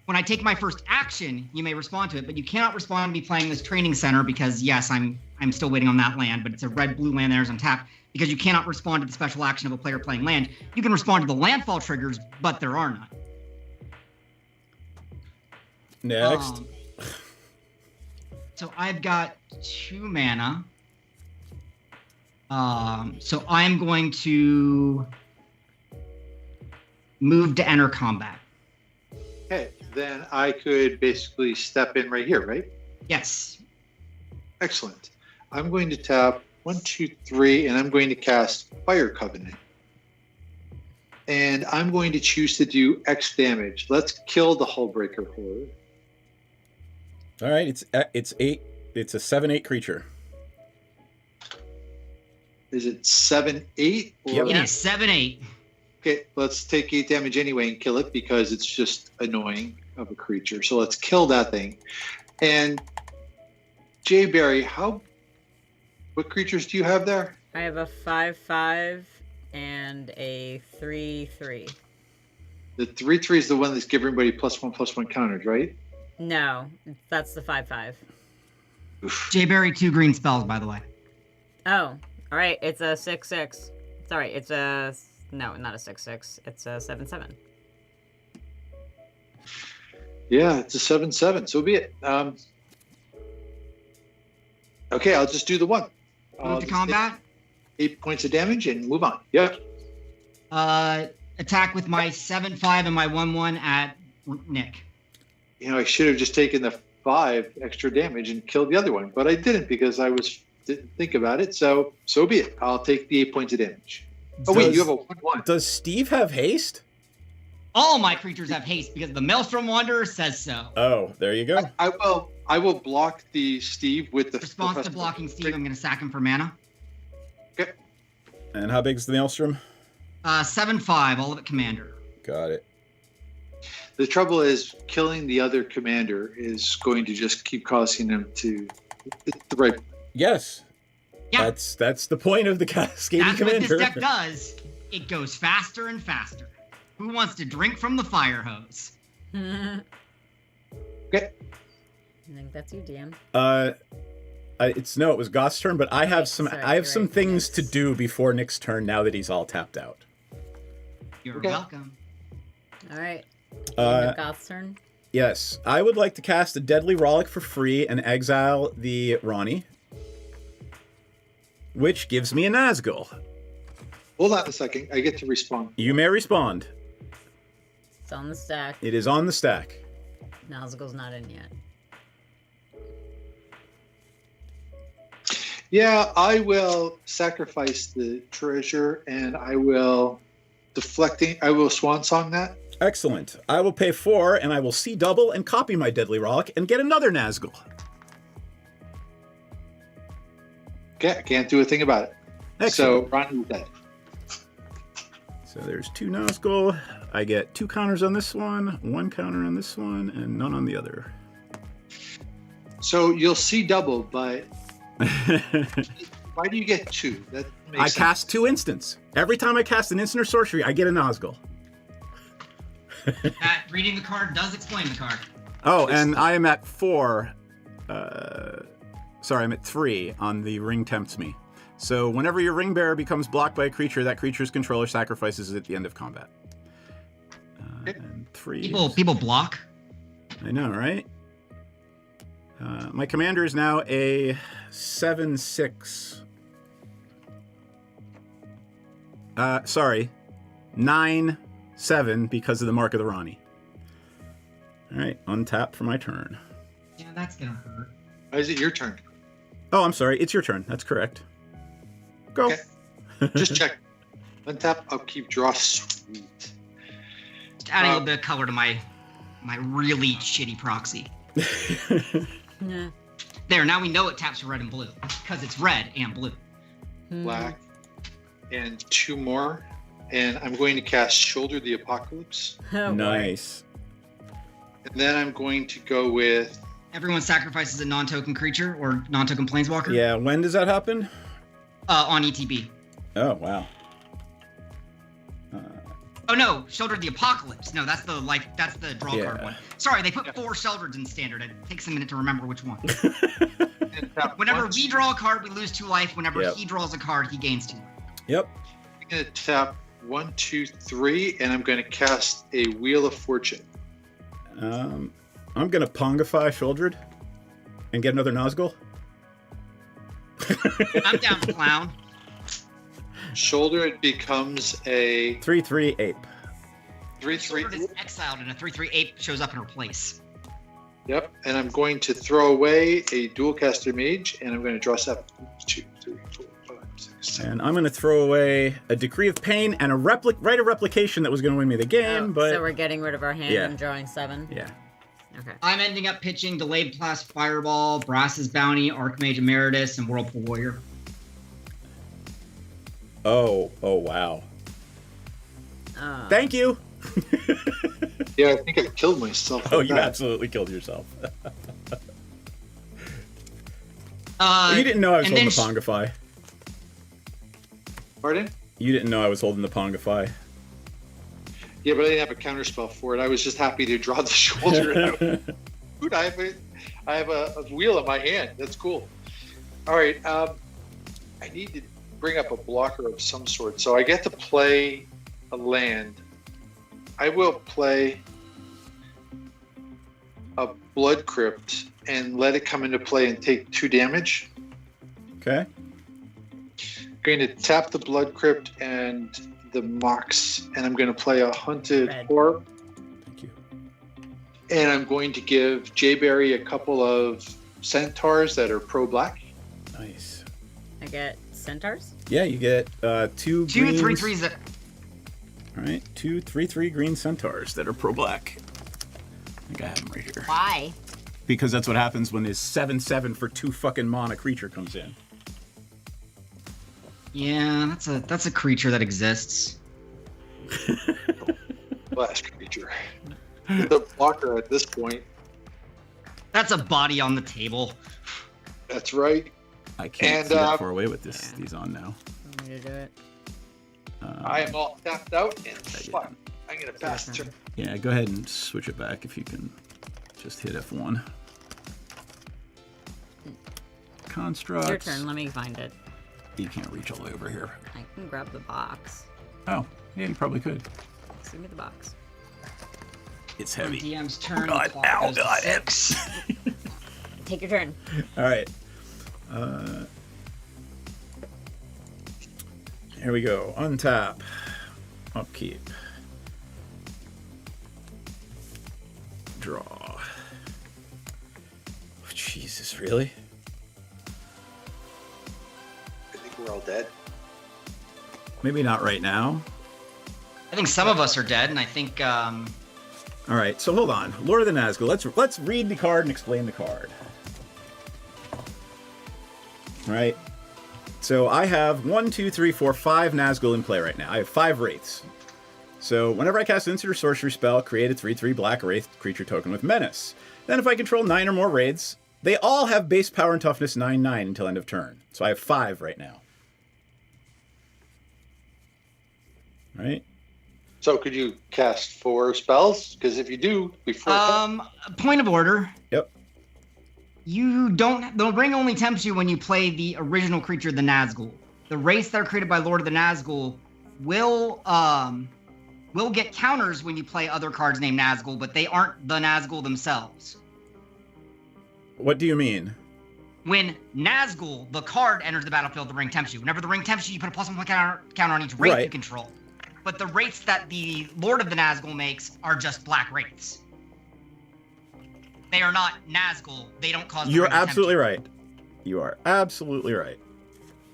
Speaker 12: When I take my first action, you may respond to it, but you cannot respond to me playing this training center because yes, I'm still waiting on that land, but it's a red-blue land there's untapped because you cannot respond to the special action of a player playing land. You can respond to the landfall triggers, but there are none.
Speaker 8: Next.
Speaker 12: So I've got 2 mana. So I'm going to move to enter combat.
Speaker 10: Okay, then I could basically step in right here, right?
Speaker 12: Yes.
Speaker 10: Excellent. I'm going to tap 1, 2, 3, and I'm going to cast Fire Covenant. And I'm going to choose to do X damage. Let's kill the Hullbreaker Horror.
Speaker 8: All right, it's 8. It's a 7/8 creature.
Speaker 10: Is it 7/8?
Speaker 12: Yep. It is 7/8.
Speaker 10: Okay, let's take 8 damage anyway and kill it because it's just annoying of a creature. So let's kill that thing. And Jay Barry, what creatures do you have there?
Speaker 11: I have a 5/5 and a 3/3.
Speaker 10: The 3/3 is the one that's giving everybody +1/+1 counters, right?
Speaker 11: No, that's the 5/5.
Speaker 12: Jay Barry 2 green spells, by the way.
Speaker 11: Oh, all right. It's a 6/6. Sorry, it's a no, not a 6/6. It's a 7/7.
Speaker 10: Yeah, it's a 7/7. So be it. Okay, I'll just do the one.
Speaker 12: Move to combat.
Speaker 10: 8 points of damage and move on. Yep.
Speaker 12: Attack with my 7/5 and my 1/1 at Nick.
Speaker 10: You know, I should have just taken the 5 extra damage and killed the other one, but I didn't because I didn't think about it. So be it. I'll take the 8 points of damage. Oh wait, you have a 1/1.
Speaker 8: Does Steve have haste?
Speaker 12: All my creatures have haste because the Maelstrom Wanderer says so.
Speaker 8: Oh, there you go.
Speaker 10: I will block the Steve with the
Speaker 12: response to blocking Steve. I'm going to sack him for mana.
Speaker 10: Okay.
Speaker 8: And how big's the Maelstrom?
Speaker 12: 7/5, all of it commander.
Speaker 8: Got it.
Speaker 10: The trouble is, killing the other commander is going to just keep causing them to. The right.
Speaker 8: Yes.
Speaker 12: Yeah.
Speaker 8: That's the point of the cascading commander.
Speaker 12: That's what this deck does. It goes faster and faster. Who wants to drink from the fire hose?
Speaker 10: Okay.
Speaker 11: I think that's you, DM.
Speaker 8: It was Goth's turn, but I have some
Speaker 11: Sorry,
Speaker 8: things to do before Nick's turn now that he's all tapped out.
Speaker 12: You're welcome.
Speaker 11: All right. Goth's turn.
Speaker 8: Yes, I would like to cast a Deadly Rollick for free and exile the Ronnie, which gives me a Nazgul.
Speaker 10: Hold on a second. I get to respond.
Speaker 8: You may respond.
Speaker 11: It's on the stack.
Speaker 8: It is on the stack.
Speaker 11: Nazgul's not in yet.
Speaker 10: Yeah, I will sacrifice the treasure and I will swan song that.
Speaker 8: Excellent. I will pay 4 and I will see double and copy my deadly rock and get another Nazgul.
Speaker 10: Okay, I can't do a thing about it.
Speaker 8: Excellent.
Speaker 10: So Ronnie's dead.
Speaker 8: So there's 2 Nazgul. I get 2 counters on this one, 1 counter on this one, and none on the other.
Speaker 10: So you'll see double, but why do you get 2? That makes
Speaker 8: I
Speaker 10: sense.
Speaker 8: cast 2 instants. Every time I cast an instant or sorcery, I get a Nazgul.
Speaker 12: That reading the card does explain the card.
Speaker 8: Oh, and I am at 4. Sorry, I'm at 3 on the Ring Tempts Me. So whenever your Ring Bearer becomes blocked by a creature, that creature's controller sacrifices it at the end of combat. And 3.
Speaker 12: People block.
Speaker 8: I know, right? My commander is now a 7/6. Sorry, 9/7 because of the Mark of the Rani. All right, untap for my turn.
Speaker 12: Yeah, that's gonna hurt.
Speaker 10: Why is it your turn?
Speaker 8: Oh, I'm sorry. It's your turn. That's correct. Go.
Speaker 10: Okay. Just check. Untap, upkeep, draw. Sweet.
Speaker 12: Just adding a little bit of color to my really shitty proxy.
Speaker 11: Yeah.
Speaker 12: There, now we know it taps for red and blue because it's red and blue.
Speaker 10: Black. And 2 more. And I'm going to cast Shoulder the Apocalypse.
Speaker 8: Nice.
Speaker 10: And then I'm going to go with...
Speaker 12: Everyone sacrifices a non-token creature or non-token planeswalker.
Speaker 8: Yeah, when does that happen?
Speaker 12: On ETB.
Speaker 8: Oh, wow.
Speaker 12: Oh no, Shoulder the Apocalypse. No, that's the draw
Speaker 8: Yeah.
Speaker 12: card one. Sorry, they put 4 Sheldreds in standard. It takes a minute to remember which one. Whenever we draw a card, we lose 2 life. Whenever he draws a card, he gains 2 life.
Speaker 8: Yep.
Speaker 10: I'm going to tap 1, 2, 3, and I'm going to cast a Wheel of Fortune.
Speaker 8: I'm going to Pongify Shouldered and get another Nazgul.
Speaker 12: I'm down for clown.
Speaker 10: Shoulder, it becomes a
Speaker 8: 3/3 ape.
Speaker 10: 3/3.
Speaker 12: Shouldered is exiled, and a 3/3 ape shows up in her place.
Speaker 10: Yep, and I'm going to throw away a Dualcaster Mage, and I'm going to draw 7. 1, 2, 3, 4, 5, 6, 7.
Speaker 8: And I'm going to throw away a Decree of Pain and a replication that was going to win me the game, but...
Speaker 11: So we're getting rid of our hand
Speaker 8: Yeah.
Speaker 11: and drawing 7?
Speaker 8: Yeah.
Speaker 11: Okay.
Speaker 12: I'm ending up pitching Delayed Blast Fireball, Brass's Bounty, Archmage Emeritus, and Whirlpool Warrior.
Speaker 8: Oh, wow. Thank you.
Speaker 10: Yeah, I think I killed myself.
Speaker 8: Oh,
Speaker 10: with
Speaker 8: you
Speaker 10: that.
Speaker 8: absolutely killed yourself.
Speaker 12: You
Speaker 8: You didn't know I was
Speaker 12: and
Speaker 8: holding the
Speaker 12: then
Speaker 8: Pongify.
Speaker 10: Pardon?
Speaker 8: You didn't know I was holding the Pongify.
Speaker 10: Yeah, but I didn't have a counterspell for it. I was just happy to draw the shoulder. Dude, I have a wheel in my hand. That's cool. All right, I need to bring up a blocker of some sort. So I get to play a land. I will play a Blood Crypt and let it come into play and take 2 damage.
Speaker 8: Okay.
Speaker 10: I'm going to tap the Blood Crypt and the Mox, and I'm going to play a Hunted Horror.
Speaker 8: Thank you.
Speaker 10: And I'm going to give Jayberry a couple of Centaurs that are pro-black.
Speaker 8: Nice.
Speaker 11: I get centaurs?
Speaker 8: Yeah, you get 2
Speaker 12: 2
Speaker 8: greens.
Speaker 12: 3/3s that...
Speaker 8: All right, 2 3/3 green centaurs that are pro-black. I think I have them right here.
Speaker 11: Why?
Speaker 8: Because that's what happens when this 7/7 for 2 fucking mana creature comes in.
Speaker 12: Yeah, that's a creature that exists.
Speaker 10: Blast creature. The blocker at this point.
Speaker 12: That's a body on the table.
Speaker 10: That's right.
Speaker 8: I can't see that far away with this. These on now.
Speaker 11: I'm going to do it.
Speaker 10: I am all tapped out and fuck. I'm going to pass the turn.
Speaker 8: Yeah, go ahead and switch it back if you can. Just hit F1. Constructs.
Speaker 11: Your turn. Let me find it.
Speaker 8: You can't reach all the way over here.
Speaker 11: I can grab the box.
Speaker 8: Oh, yeah, you probably could.
Speaker 11: Just give me the box.
Speaker 8: It's heavy.
Speaker 12: DM's turn.
Speaker 8: God,
Speaker 12: the clock
Speaker 8: ow,
Speaker 12: goes to
Speaker 8: God.
Speaker 12: 6.
Speaker 11: Take your turn.
Speaker 8: All right. Here we go. Untap. Upkeep. Draw. Jesus, really?
Speaker 10: I think we're all dead.
Speaker 8: Maybe not right now.
Speaker 12: I think some of us are dead, and I think.
Speaker 8: All right, so hold on. Lord of the Nazgul. Let's read the card and explain the card. All right. So I have 1, 2, 3, 4, 5 Nazgul in play right now. I have 5 Wraiths. So whenever I cast an instant or sorcery spell, create a 3/3 black Wraith creature token with Menace. Then if I control 9 or more Wraiths, they all have base power and toughness 9/9 until end of turn. So I have 5 right now. Right?
Speaker 10: So could you cast 4 spells? Because if you do, before...
Speaker 12: Point of order.
Speaker 8: Yep.
Speaker 12: You don't... The ring only tempts you when you play the original creature, the Nazgul. The Wraiths that are created by Lord of the Nazgul will get counters when you play other cards named Nazgul, but they aren't the Nazgul themselves.
Speaker 8: What do you mean?
Speaker 12: When Nazgul, the card, enters the battlefield, the ring tempts you. Whenever the ring tempts you, you put a +1 counter on each Wraith you control. But the Wraiths that the Lord of the Nazgul makes are just black Wraiths. They are not Nazgul. They don't cause.
Speaker 8: You're absolutely right. You are absolutely right.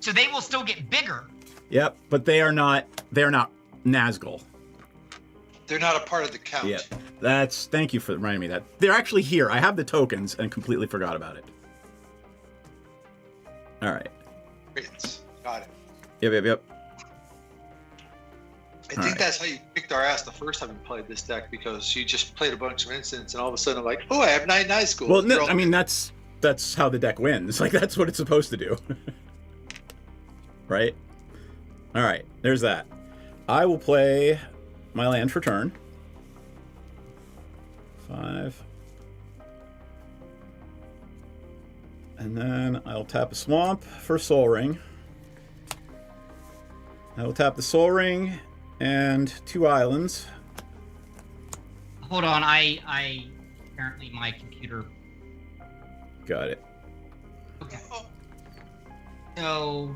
Speaker 12: So they will still get bigger.
Speaker 8: Yep, but they are not. They are not Nazgul.
Speaker 10: They're not a part of the count.
Speaker 8: Yeah, that's. Thank you for reminding me that they're actually here. I have the tokens and completely forgot about it. All right.
Speaker 10: Wraiths. Got it.
Speaker 8: Yep.
Speaker 10: I think that's how you kicked our ass the first time we played this deck, because you just played a bunch of instants and all of a sudden I'm like, oh, I have 9 Nazgul.
Speaker 8: Well, no, I mean that's how the deck wins. Like that's what it's supposed to do. Right? All right. There's that. I will play my land for turn. 5. And then I'll tap a swamp for Soul Ring. I will tap the Soul Ring and 2 islands.
Speaker 12: Hold on, I apparently my computer.
Speaker 8: Got it.
Speaker 12: Okay. So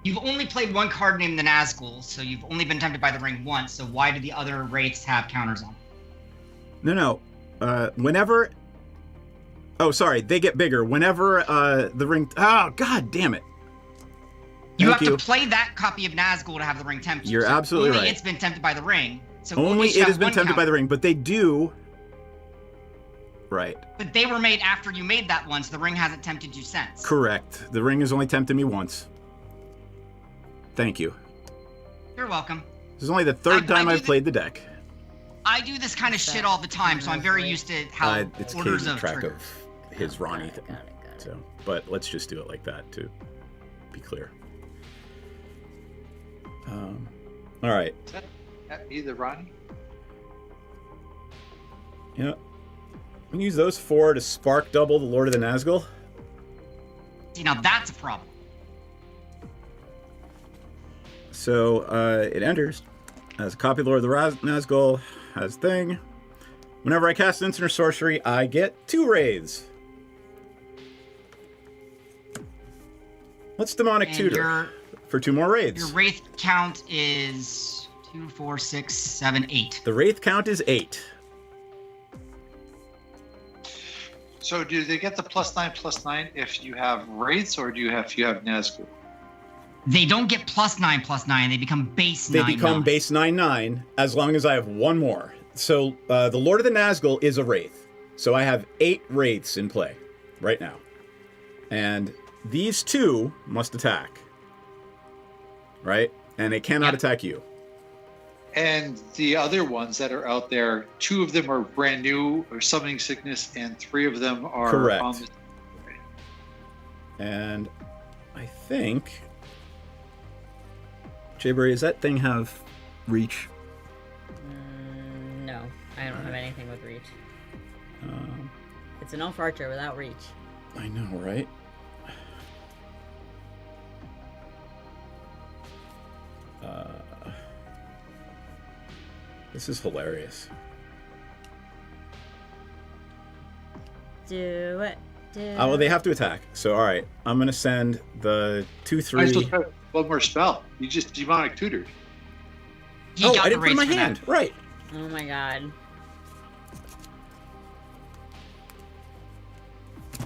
Speaker 12: you've only played one card named the Nazgul, so you've only been tempted by the ring once. So why do the other Wraiths have counters on them?
Speaker 8: No. Whenever. Oh, sorry. They get bigger whenever the ring. Oh, god damn it.
Speaker 12: You have to play that copy of Nazgul to have the ring tempt you.
Speaker 8: You're absolutely right.
Speaker 12: It's been tempted by the ring. So
Speaker 8: only it has been tempted by the ring, but they do. Right.
Speaker 12: But they were made after you made that one, so the ring hasn't tempted you since.
Speaker 8: Correct. The ring has only tempted me once. Thank you.
Speaker 12: You're welcome.
Speaker 8: This is only the 3rd time I've played the deck.
Speaker 12: I do this kind of shit all the time, so I'm very used to how
Speaker 8: it's
Speaker 12: orders
Speaker 8: keeping
Speaker 12: of
Speaker 8: track
Speaker 12: trigger.
Speaker 8: of his Ronnie thing. So, but let's just do it like that to be clear. All right.
Speaker 10: Is that me, the Ronnie?
Speaker 8: Yeah. We can use those 4 to spark double the Lord of the Nazgul.
Speaker 12: See, now that's a problem.
Speaker 8: So it enters as a copy of Lord of the Nazgul, has thing. Whenever I cast instant or sorcery, I get 2 Wraiths. Let's Demonic Tutor for 2 more Wraiths.
Speaker 12: Your Wraith count is 2, 4, 6, 7, 8.
Speaker 8: The Wraith count is 8.
Speaker 10: So do they get the +9/+9 if you have Wraiths, or do you have if you have Nazgul?
Speaker 12: They don't get +9/+9. They become base 9/9.
Speaker 8: They become base 9/9 as long as I have 1 more. So the Lord of the Nazgul is a Wraith. So I have 8 Wraiths in play right now. And these 2 must attack. Right? And they cannot attack you.
Speaker 10: And the other ones that are out there, 2 of them are brand new or summoning sickness, and 3 of them are
Speaker 8: correct.
Speaker 10: On the...
Speaker 8: And I think Jayberry, does that thing have reach?
Speaker 11: No, I don't have anything with reach. It's an elf archer without reach.
Speaker 8: I know, right? This is hilarious.
Speaker 11: Do it.
Speaker 8: Oh, well, they have to attack. So, all right, I'm gonna send the 2/3.
Speaker 10: One more spell. You just demonic tutored.
Speaker 8: Oh, I didn't put it in my hand. Right.
Speaker 11: Oh my god.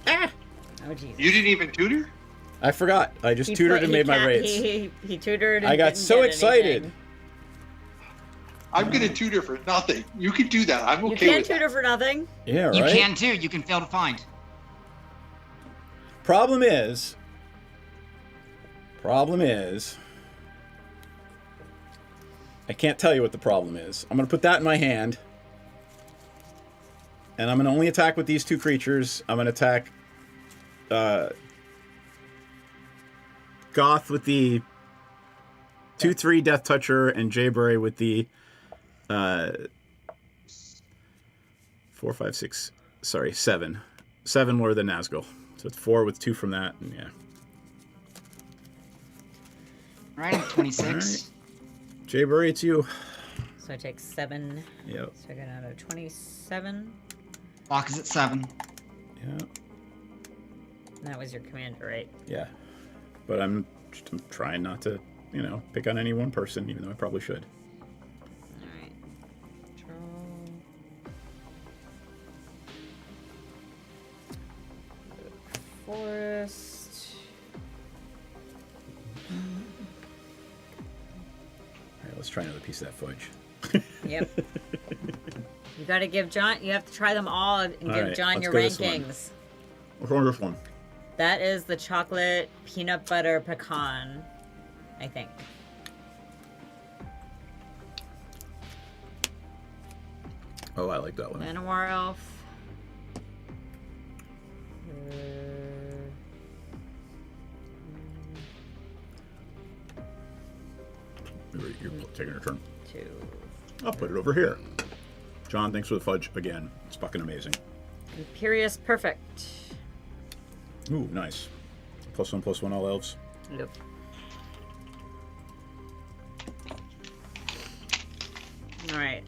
Speaker 8: Ah!
Speaker 11: Oh Jesus.
Speaker 10: You didn't even tutor?
Speaker 8: I forgot. I just tutored and made my raids.
Speaker 11: He tutored. And
Speaker 8: I got
Speaker 11: didn't
Speaker 8: so
Speaker 11: get
Speaker 8: excited.
Speaker 11: anything.
Speaker 10: I'm gonna tutor for nothing. You can do that. I'm okay
Speaker 11: You can't
Speaker 10: with
Speaker 11: tutor for nothing.
Speaker 8: Yeah, right.
Speaker 12: You can too. You can fail to find.
Speaker 8: Problem is, I can't tell you what the problem is. I'm gonna put that in my hand, and I'm gonna only attack with these two creatures. I'm gonna attack Goth with the 2/3 Death Toucher and Jayberry with the 4, 5, 6. Sorry, 7. 7 more than Nazgul. So it's 4 with 2 from that, and yeah.
Speaker 12: All right, I'm 26.
Speaker 8: All right. Jayberry, it's you.
Speaker 11: So I take 7.
Speaker 8: Yep.
Speaker 11: So I got another 27.
Speaker 12: Clock is at 7.
Speaker 8: Yeah.
Speaker 11: That was your commander, right?
Speaker 8: Yeah. But I'm trying not to, pick on any one person, even though I probably should.
Speaker 11: Alright. Control. Forest.
Speaker 8: Alright, let's try another piece of that fudge.
Speaker 11: Yep. You gotta give John, you have to try them all and give
Speaker 8: right,
Speaker 11: John
Speaker 8: let's
Speaker 11: your
Speaker 8: go this one.
Speaker 11: rankings.
Speaker 8: What's wrong with this one?
Speaker 11: That is the chocolate peanut butter pecan, I think.
Speaker 8: Oh, I like that one.
Speaker 11: Manowar Elf.
Speaker 8: You're taking your turn.
Speaker 11: 2.
Speaker 8: I'll put it over here. John, thanks for the fudge again. It's fucking amazing.
Speaker 11: Imperious Perfect.
Speaker 8: Ooh, nice. +1/+1 all elves.
Speaker 11: Yep. Alright,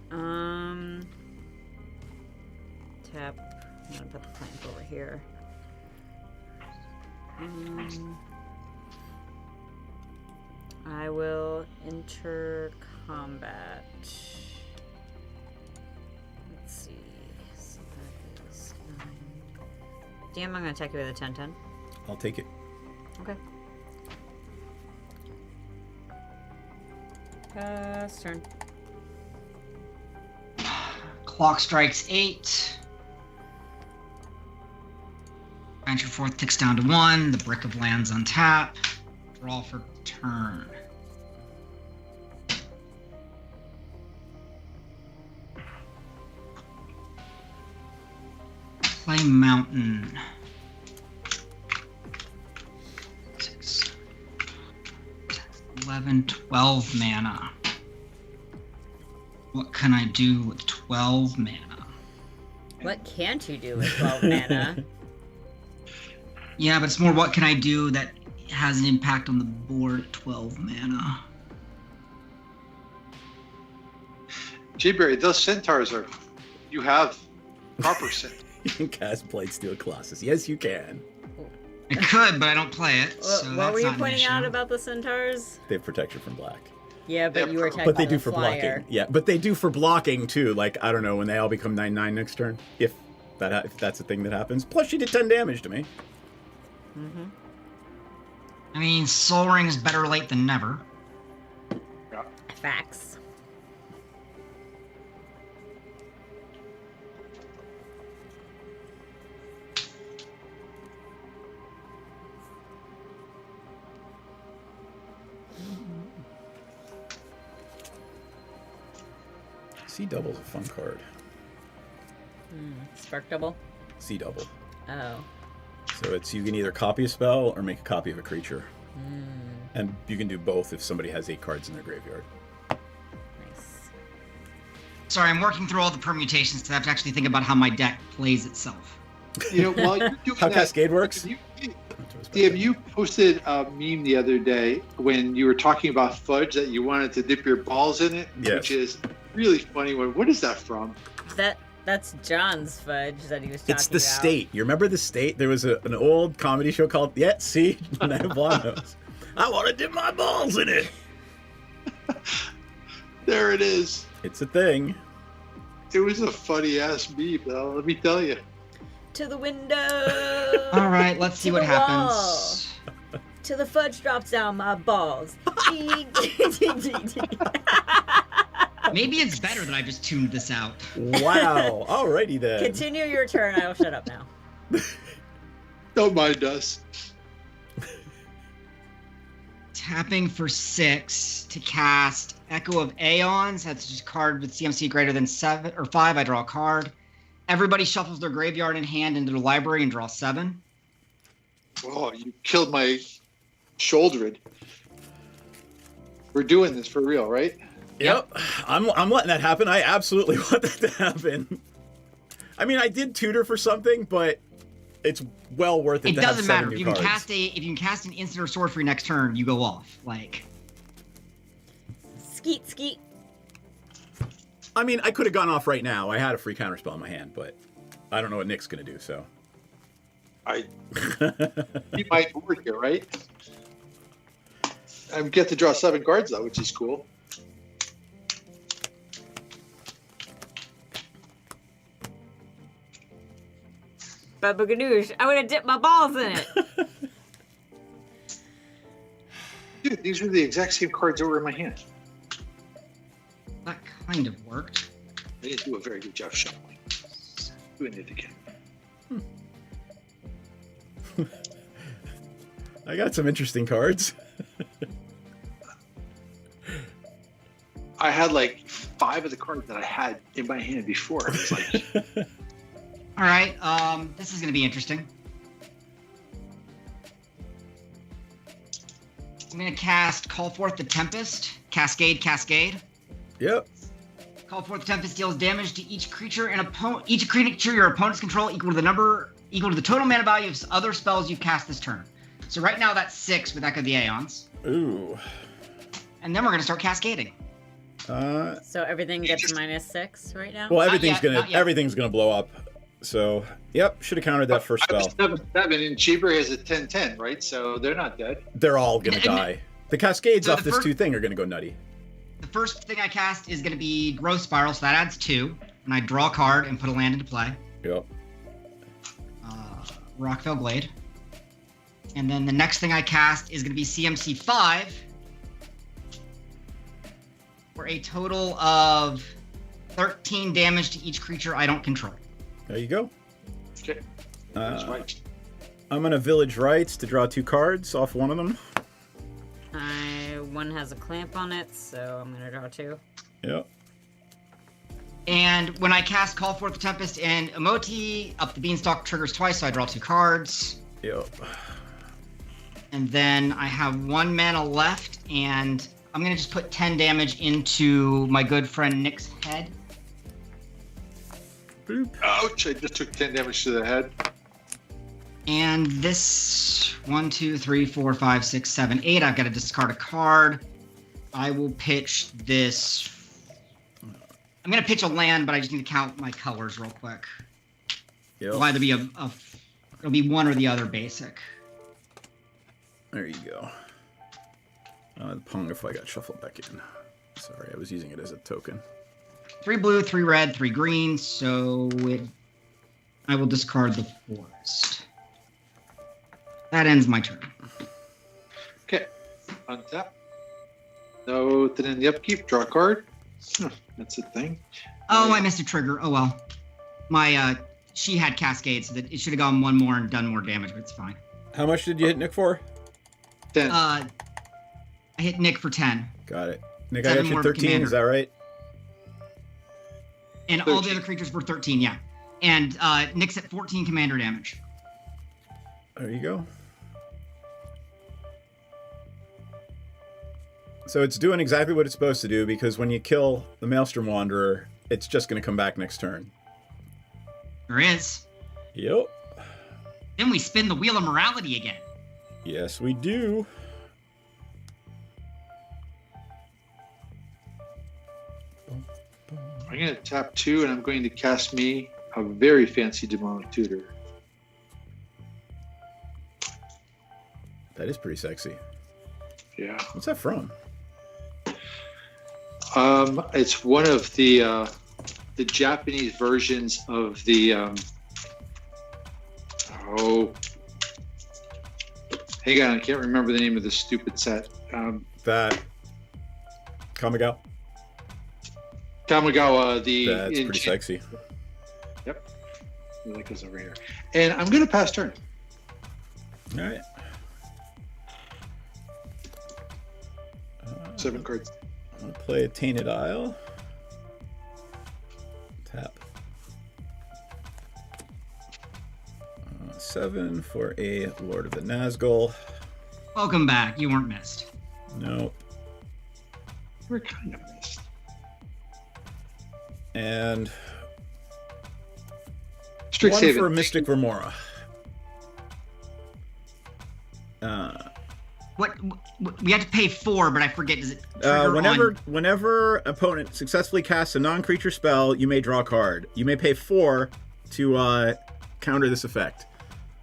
Speaker 11: tap. I'm gonna put the plant over here. I will enter combat. Let's see. So that is 9. Damn, I'm gonna attack you with a 10-10.
Speaker 8: I'll take it.
Speaker 11: Okay. Pass turn.
Speaker 12: Clock strikes 8. Venture Forth ticks down to 1. The Brick of Lands on tap. Draw for turn. Play Mountain. 6, 11, 12 mana. What can I do with 12 mana?
Speaker 11: What can't you do with 12 mana?
Speaker 12: Yeah, but it's more what can I do that has an impact on the board at 12 mana.
Speaker 10: Jayberry, those centaurs are. You have proper centaurs.
Speaker 8: You can cast Blightsteel Colossus. Yes, you can.
Speaker 12: I could, but I don't play it. So
Speaker 11: What
Speaker 12: that's
Speaker 11: were you
Speaker 12: not an
Speaker 11: pointing
Speaker 12: issue.
Speaker 11: out about the centaurs?
Speaker 8: They have protection from black.
Speaker 11: Yeah, but you were talking
Speaker 8: But they
Speaker 11: about
Speaker 8: do
Speaker 11: the
Speaker 8: for
Speaker 11: flyer.
Speaker 8: blocking. Yeah, but they do for blocking too. Like, I don't know, when they all become 9/9 next turn. If that's a thing that happens. Plus, she did 10 damage to me.
Speaker 11: Mm-hmm.
Speaker 12: I mean, Soul Ring is better late than never.
Speaker 10: Yeah.
Speaker 11: Facts.
Speaker 8: Sea Double's a fun card.
Speaker 11: Spark double?
Speaker 8: Sea Double.
Speaker 11: Oh.
Speaker 8: So it's you can either copy a spell or make a copy of a creature. And you can do both if somebody has 8 cards in their graveyard.
Speaker 11: Nice.
Speaker 12: Sorry, I'm working through all the permutations because I have to actually think about how my deck plays itself.
Speaker 10: You know, while you're doing
Speaker 8: How
Speaker 10: that,
Speaker 8: Cascade works?
Speaker 10: DM, you posted a meme the other day when you were talking about fudge that you wanted to dip your balls in it,
Speaker 8: Yes.
Speaker 10: which is a really funny one. What is that from?
Speaker 11: That's John's fudge that he was talking about.
Speaker 8: It's the State. You remember the State? There was an old comedy show called see, Nanabonos. I want to dip my balls in it.
Speaker 10: There it is.
Speaker 8: It's a thing.
Speaker 10: It was a funny ass meme, though, let me tell you.
Speaker 11: To the window!
Speaker 12: All right, let's see
Speaker 11: To
Speaker 12: what
Speaker 11: the
Speaker 12: happens.
Speaker 11: Till the fudge drops down my balls.
Speaker 12: Maybe it's better that I just tuned this out.
Speaker 8: Wow. Alrighty then.
Speaker 11: Continue your turn. I will shut up now.
Speaker 10: Don't mind us.
Speaker 12: Tapping for 6 to cast Echo of Aeons. That's just a card with CMC greater than 7 or 5. I draw a card. Everybody shuffles their graveyard in hand into the library and draw 7.
Speaker 10: Oh, you killed my shouldered. We're doing this for real, right?
Speaker 8: Yep. I'm letting that happen. I absolutely want that to happen. I mean, I did tutor for something, but it's well worth it.
Speaker 12: It
Speaker 8: to have
Speaker 12: doesn't
Speaker 8: 7
Speaker 12: matter.
Speaker 8: new
Speaker 12: If you can
Speaker 8: cards.
Speaker 12: cast an instant or sword for your next turn, you go off. Like,
Speaker 11: Skeet, skeet.
Speaker 8: I mean, I could have gone off right now. I had a free counterspell in my hand, but I don't know what Nick's gonna do. So
Speaker 10: I keep my board here, right? I get to draw 7 cards though, which is cool.
Speaker 11: Baba Ganoush, I would have dipped my balls in it.
Speaker 10: Dude, these are the exact same cards that were in my hand.
Speaker 12: that kind of worked.
Speaker 10: I didn't do a very good job shuffling. Doing it again.
Speaker 8: I got some interesting cards.
Speaker 10: I had like 5 of the cards that I had in my hand before. It was like,
Speaker 12: All right, this is going to be interesting. I'm going to cast Call Forth the Tempest. Cascade, Cascade.
Speaker 8: Yep.
Speaker 12: Call Forth the Tempest deals damage to each creature and each creature your opponents control equal to the total mana value of other spells you've cast this turn. So right now that's 6 with Echo of the Aeons.
Speaker 8: Ooh.
Speaker 12: And then we're going to start cascading.
Speaker 11: So everything gets -6 right now?
Speaker 8: Well,
Speaker 12: Not yet.
Speaker 8: everything's gonna blow up. So, yep, should have countered that first
Speaker 10: I was
Speaker 8: spell.
Speaker 10: 7/7 and Cheever has a 10/10, right? So they're not dead.
Speaker 8: They're all gonna die. The cascades
Speaker 12: So
Speaker 8: off
Speaker 12: the
Speaker 8: this
Speaker 12: first-
Speaker 8: 2 thing are gonna go nutty.
Speaker 12: The first thing I cast is going to be Growth Spiral, so that adds 2. And I draw a card and put a land into play.
Speaker 8: Yep.
Speaker 12: Rockfell Glade. And then the next thing I cast is going to be CMC 5. For a total of 13 damage to each creature I don't control.
Speaker 8: There you go.
Speaker 10: Okay. That's right.
Speaker 8: I'm gonna Village Rites to draw 2 cards off one of them.
Speaker 11: One has a clamp on it, so I'm gonna draw 2.
Speaker 8: Yep.
Speaker 12: And when I cast Call Forth the Tempest and Emoti, up the Beanstalk triggers twice, so I draw 2 cards.
Speaker 8: Yep.
Speaker 12: And then I have 1 mana left, and I'm going to just put 10 damage into my good friend Nick's head.
Speaker 8: Boop.
Speaker 10: Ouch, I just took 10 damage to the head.
Speaker 12: And this 1, 2, 3, 4, 5, 6, 7, 8. I've got to discard a card. I will pitch this. I'm going to pitch a land, but I just need to count my colors real quick.
Speaker 8: Yep.
Speaker 12: It'll either be it'll be one or the other basic.
Speaker 8: There you go. The Pongify got shuffled back in. Sorry, I was using it as a token.
Speaker 12: 3 blue, 3 red, 3 green. So I will discard the forest. That ends my turn.
Speaker 10: Okay. Untap. Nothing in the upkeep. Draw a card. That's a thing.
Speaker 12: Oh, I missed a trigger. Oh well. My she had Cascade, so that it should have gone 1 more and done more damage, but it's fine.
Speaker 8: How much did you hit Nick for?
Speaker 10: 10.
Speaker 12: I hit Nick for 10.
Speaker 8: Got it. Nick, I
Speaker 12: 7
Speaker 8: hit you
Speaker 12: more
Speaker 8: 13,
Speaker 12: commander.
Speaker 8: is that right?
Speaker 12: And all the other creatures were 13, yeah. And Nick's at 14 commander damage.
Speaker 8: There you go. So it's doing exactly what it's supposed to do, because when you kill the Maelstrom Wanderer, it's just going to come back next turn.
Speaker 12: There is.
Speaker 8: Yep.
Speaker 12: Then we spin the wheel of morality again.
Speaker 8: Yes, we do.
Speaker 10: I'm going to tap 2, and I'm going to cast me a very fancy Demonic Tutor.
Speaker 8: That is pretty sexy.
Speaker 10: Yeah.
Speaker 8: What's that from?
Speaker 10: It's one of the Japanese versions of the Oh. Hang on, I can't remember the name of this stupid set.
Speaker 8: That Kamigawa.
Speaker 10: Kamigawa,
Speaker 8: That's pretty sexy.
Speaker 10: Yep. That goes over here. And I'm going to pass turn.
Speaker 8: All right.
Speaker 10: 7 cards.
Speaker 8: I'm going to play a Tainted Isle. Tap. 7 for a Lord of the Nazgul.
Speaker 12: Welcome back. You weren't missed.
Speaker 8: Nope.
Speaker 10: We're kind of missed.
Speaker 8: And
Speaker 10: Strixhaven.
Speaker 8: one for Mystic Remora.
Speaker 12: What we have to pay 4, but I forget. Does it trigger
Speaker 8: Whenever opponent successfully casts a non-creature spell, you may draw a card. You may pay 4 to counter this effect.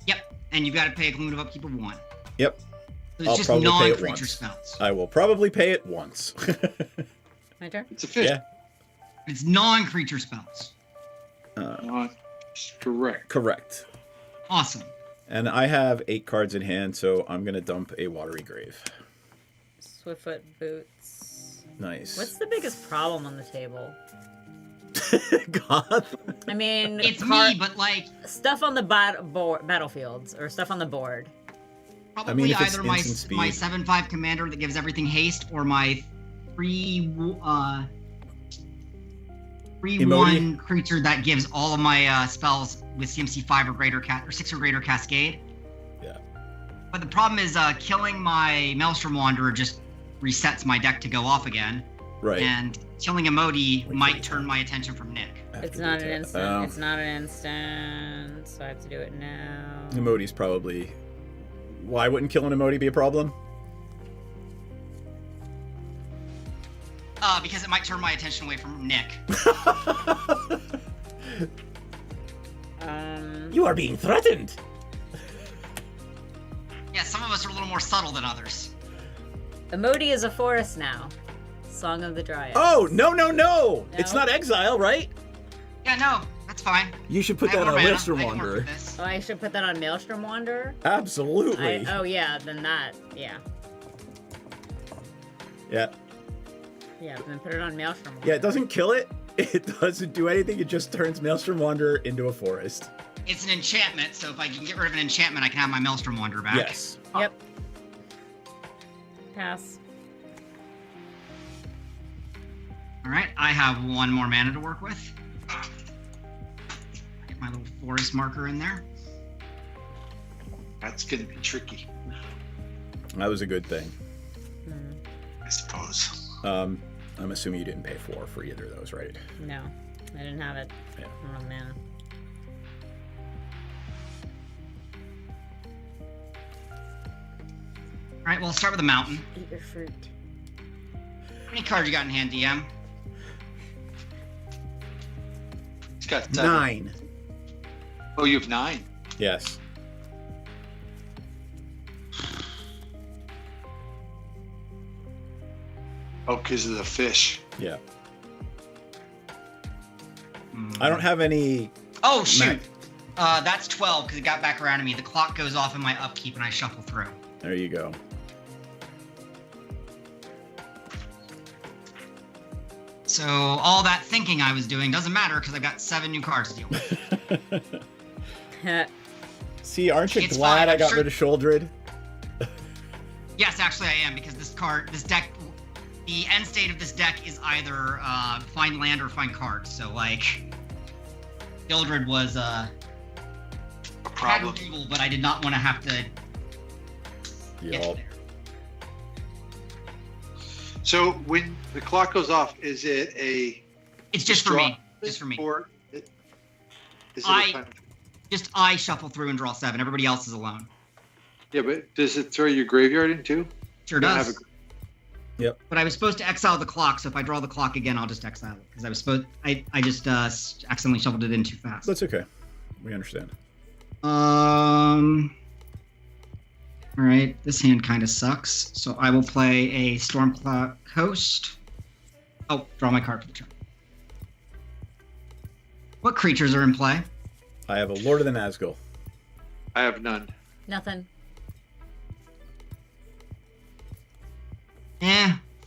Speaker 12: Yep, and you've got to pay a cumulative upkeep of 1.
Speaker 8: Yep.
Speaker 12: So it's just non-creature spells.
Speaker 8: I will probably pay it once.
Speaker 11: My turn?
Speaker 10: It's a fish.
Speaker 8: Yeah.
Speaker 12: It's non-creature spells.
Speaker 10: Correct.
Speaker 8: Correct.
Speaker 12: Awesome.
Speaker 8: And I have 8 cards in hand, so I'm going to dump a Watery Grave.
Speaker 11: Swiftfoot Boots.
Speaker 8: Nice.
Speaker 11: What's the biggest problem on the table?
Speaker 8: God.
Speaker 11: I mean,
Speaker 12: it's me, but like
Speaker 11: stuff on the battlefields or stuff on the board.
Speaker 12: Probably either my 7/5 commander that gives everything haste, or my 3/1 creature that gives all of my spells with CMC 5 or greater or 6 or greater Cascade.
Speaker 8: Yeah.
Speaker 12: But the problem is killing my Maelstrom Wanderer just resets my deck to go off again.
Speaker 8: Right.
Speaker 12: And killing Emoti might turn my attention from Nick.
Speaker 11: It's not an instant. It's not an instant, so I have to do it now.
Speaker 8: Emoti's probably... Why wouldn't killing Emoti be a problem?
Speaker 12: Because it might turn my attention away from Nick.
Speaker 8: You are being threatened!
Speaker 12: Yeah, some of us are a little more subtle than others.
Speaker 11: Emoti is a forest now. Song of the Dryad.
Speaker 8: Oh, no! It's not exile, right?
Speaker 12: Yeah, no, that's fine.
Speaker 8: You should put that on Maelstrom Wanderer.
Speaker 11: Oh, I should put that on Maelstrom Wanderer?
Speaker 8: Absolutely.
Speaker 11: Oh, yeah, then that, yeah.
Speaker 8: Yeah.
Speaker 11: Yeah, then put it on Maelstrom Wanderer.
Speaker 8: Yeah, it doesn't kill it. It doesn't do anything. It just turns Maelstrom Wanderer into a forest.
Speaker 12: It's an enchantment, so if I can get rid of an enchantment, I can have my Maelstrom Wanderer back.
Speaker 8: Yes.
Speaker 11: Yep. Pass.
Speaker 12: Alright, I have 1 more mana to work with. Get my little forest marker in there.
Speaker 10: That's going to be tricky.
Speaker 8: That was a good thing.
Speaker 10: I suppose.
Speaker 8: I'm assuming you didn't pay 4 for either of those, right?
Speaker 11: No, I didn't have it.
Speaker 8: Yeah.
Speaker 11: Oh, man.
Speaker 12: Alright, well, let's start with the mountain.
Speaker 11: Eat your fruit.
Speaker 12: How many cards you got in hand, DM?
Speaker 10: He's got
Speaker 8: 9.
Speaker 10: Oh, you have 9?
Speaker 8: Yes.
Speaker 10: Oh, because of the fish.
Speaker 8: Yeah. I don't have any...
Speaker 12: Oh, shoot! That's 12, because it got back around to me. The clock goes off in my upkeep, and I shuffle through.
Speaker 8: There you go.
Speaker 12: So all that thinking I was doing doesn't matter, because I've got 7 new cards to deal with.
Speaker 8: See, aren't you
Speaker 12: It's
Speaker 8: glad
Speaker 12: fine,
Speaker 8: I
Speaker 12: I'm
Speaker 8: got
Speaker 12: sure-
Speaker 8: rid of Sholdred?
Speaker 12: Yes, actually I am, because this deck, the end state of this deck is either find land or find cards. So, like, Hildred was a
Speaker 10: problem.
Speaker 12: evil, but I did not want to have to get
Speaker 8: Yup.
Speaker 12: there.
Speaker 10: So when the clock goes off, is it a...
Speaker 12: It's just for me. Just for me.
Speaker 10: Or is it
Speaker 12: I shuffle through and draw 7. Everybody else is alone.
Speaker 10: Yeah, but does it throw your graveyard in too?
Speaker 12: Sure
Speaker 10: You don't
Speaker 12: does.
Speaker 10: have
Speaker 8: Yep.
Speaker 12: But I was supposed to exile the clock, so if I draw the clock again, I'll just exile it. Because I was supposed... I just accidentally shuffled it in too fast.
Speaker 8: That's okay. We understand.
Speaker 12: Alright, this hand kind of sucks. So I will play a Stormcloak Coast. Oh, draw my card for the turn. What creatures are in play?
Speaker 8: I have a Lord of the Nazgul.
Speaker 10: I have none.
Speaker 11: Nothing.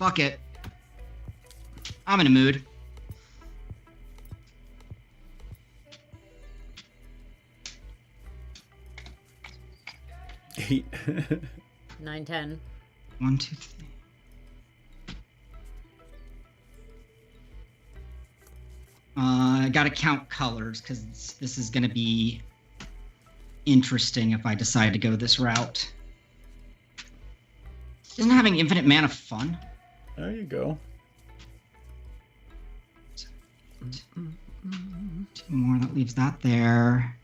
Speaker 12: Fuck it. I'm in a mood.
Speaker 8: Eight.
Speaker 11: 9, 10.
Speaker 12: 1, 2, 3. I gotta count colors because this is gonna be interesting if I decide to go this route. Isn't having infinite mana fun?
Speaker 8: There you go.
Speaker 12: 2 more, that leaves that there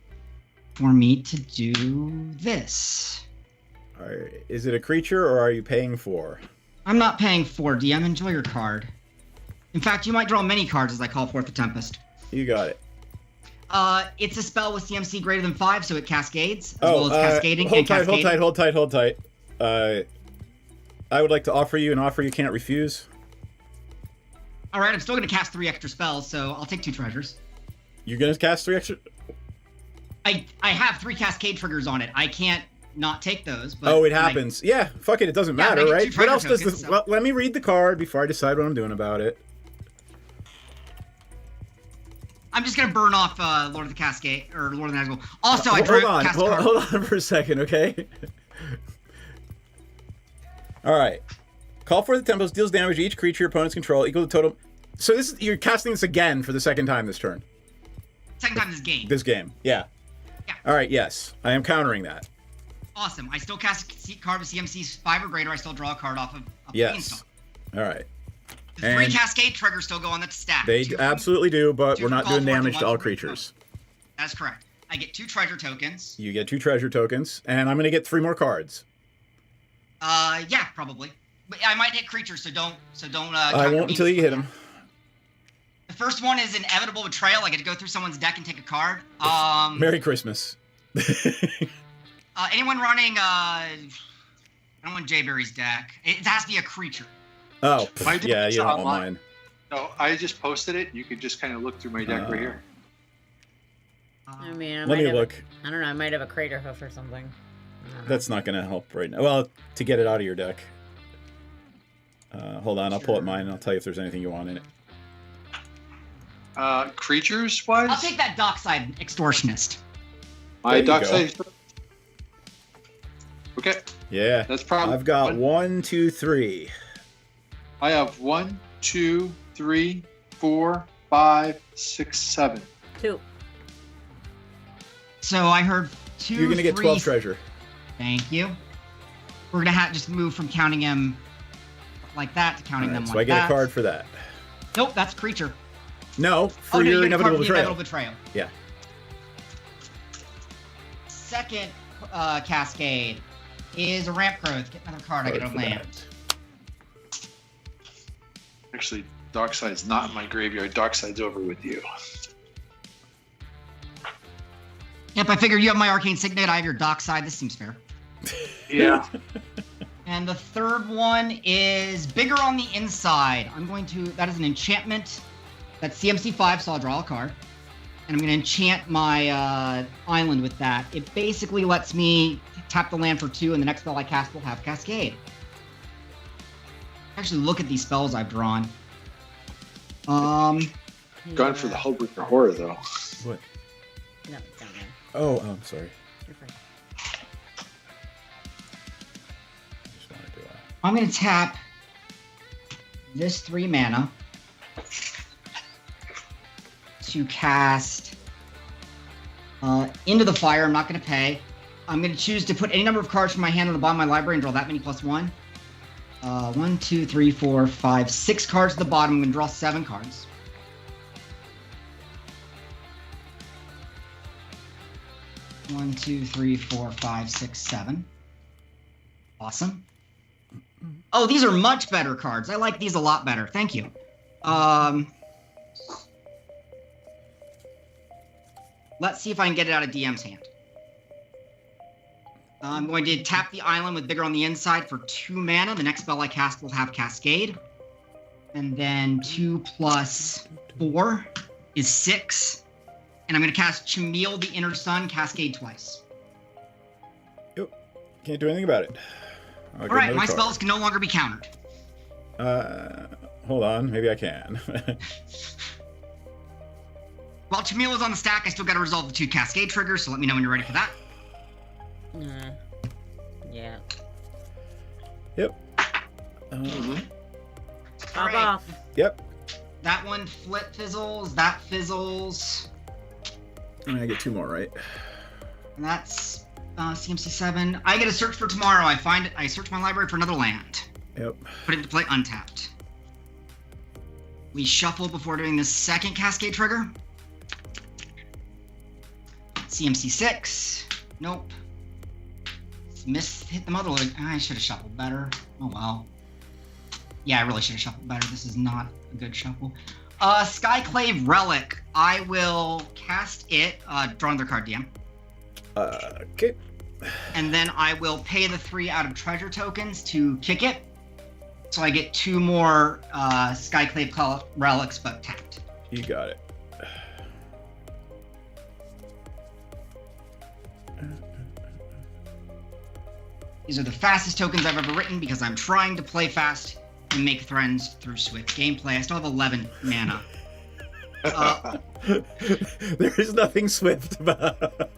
Speaker 12: for me to do this.
Speaker 8: Is it a creature or are you paying for?
Speaker 12: I'm not paying for DM. Enjoy your card. In fact, you might draw many cards as I call forth the Tempest.
Speaker 8: You got it.
Speaker 12: It's a spell with CMC greater than 5, so it cascades, as well as cascading
Speaker 8: hold
Speaker 12: and
Speaker 8: tight,
Speaker 12: cascading.
Speaker 8: Hold tight. I would like to offer you an offer you can't refuse.
Speaker 12: All right, I'm still going to cast 3 extra spells, so I'll take 2 treasures.
Speaker 8: You're going to cast 3 extra?
Speaker 12: I have 3 cascade triggers on it. I can't not take those. But
Speaker 8: oh, it happens. Yeah, fuck it. It doesn't matter, right? What else does this?
Speaker 12: So.
Speaker 8: Well, let me read the card before I decide what I'm doing about it.
Speaker 12: I'm just gonna burn off Lord of the Cascade or Lord of the Nazgul. Also, I
Speaker 8: hold on for a second, okay? All right. Call for the Tempest deals damage to each creature your opponents control equal to total. So this is you're casting this again for the second time this turn.
Speaker 12: Second time this game.
Speaker 8: This game, yeah. All right. Yes, I am countering that.
Speaker 12: Awesome. I still cast a card with CMC 5 or greater. I still draw a card off of
Speaker 8: yes. All right.
Speaker 12: The 3 cascade triggers still go on the stack.
Speaker 8: They absolutely do, but we're not doing damage to all creatures.
Speaker 12: That's correct. I get 2 treasure tokens.
Speaker 8: You get 2 treasure tokens, and I'm going to get 3 more cards.
Speaker 12: Yeah, probably. But I might hit creatures, so don't.
Speaker 8: I won't until you hit them.
Speaker 12: The first one is Inevitable Betrayal. I get to go through someone's deck and take a card.
Speaker 8: Merry Christmas.
Speaker 12: Anyone running? I don't want Jayberry's deck. It has to be a creature.
Speaker 8: Oh, yeah, you don't want mine.
Speaker 10: No, I just posted it. You could just kind of look through my deck right here.
Speaker 11: I mean,
Speaker 8: let me look.
Speaker 11: I don't know. I might have a Crater Hoof or something.
Speaker 8: That's not going to help right now. Well, to get it out of your deck. Hold on, I'll pull up mine and I'll tell you if there's anything you want in it.
Speaker 10: Creatures wise?
Speaker 12: I'll take that Dockside Extortionist.
Speaker 10: My Dockside. Okay.
Speaker 8: Yeah.
Speaker 10: That's probably.
Speaker 8: I've got 1, 2, 3.
Speaker 10: I have 1, 2, 3, 4, 5, 6, 7.
Speaker 11: 2.
Speaker 12: So I heard 2.
Speaker 8: You're gonna get 12 treasure.
Speaker 12: Thank you. We're gonna just move from counting them like that to counting them like that.
Speaker 8: So I get a card for that.
Speaker 12: Nope, that's creature.
Speaker 8: No, for your Inevitable Betrayal.
Speaker 12: Inevitable Betrayal.
Speaker 8: Yeah.
Speaker 12: Second cascade is a Ramp Growth. Get another card. I get a land.
Speaker 10: Actually, Dockside's not in my graveyard. Dockside's over with you.
Speaker 12: Yep, I figured you have my Arcane Signet. I have your Dockside. This seems fair.
Speaker 10: Yeah.
Speaker 12: And the third one is Bigger on the Inside. That is an enchantment. That's CMC 5, so I'll draw a card. And I'm going to enchant my island with that. It basically lets me tap the land for 2, and the next spell I cast will have Cascade. Actually, look at these spells I've drawn.
Speaker 10: Gone for the Hullbreaker Horror, though.
Speaker 8: What?
Speaker 11: No, it's down there.
Speaker 8: Oh, I'm sorry.
Speaker 11: You're fine.
Speaker 12: I'm going to tap this 3 mana to cast Into the Fire. I'm not going to pay. I'm going to choose to put any number of cards from my hand on the bottom of my library and draw that many plus 1. 1, 2, 3, 4, 5, 6 cards at the bottom. I'm going to draw 7 cards. One, 2, 3, 4, 5, 6, 7. Awesome. Oh, these are much better cards. I like these a lot better. Thank you. Let's see if I can get it out of DM's hand. I'm going to tap the island with Bigger on the Inside for 2 mana. The next spell I cast will have Cascade. And then 2 plus 4 is 6. And I'm going to cast Chameel the Inner Sun, Cascade twice.
Speaker 8: Can't do anything about it.
Speaker 12: All right, my spells can no longer be countered.
Speaker 8: Hold on. Maybe I can.
Speaker 12: While Camille is on the stack, I still got to resolve the 2 cascade triggers, so let me know when you're ready for that.
Speaker 11: Yeah.
Speaker 8: Yep.
Speaker 11: Pop off.
Speaker 8: Yep.
Speaker 12: That one fizzles. That fizzles.
Speaker 8: And I get 2 more, right?
Speaker 12: And that's CMC 7. I get a search for tomorrow. I find it. I search my library for another land.
Speaker 8: Yep.
Speaker 12: Put it into play untapped. We shuffle before doing the second cascade trigger. CMC 6. Nope. Hit the mother leg. I should have shuffled better. Oh well. Yeah, I really should have shuffled better. This is not a good shuffle. Skyclave Relic. I will cast it. Draw another card, DM.
Speaker 8: Okay.
Speaker 12: And then I will pay the 3 out of treasure tokens to kick it. So I get 2 more Skyclave Relics, but tapped.
Speaker 8: You got it.
Speaker 12: These are the fastest tokens I've ever written because I'm trying to play fast and make friends through Swift gameplay. I still have 11 mana.
Speaker 8: There is nothing Swift about.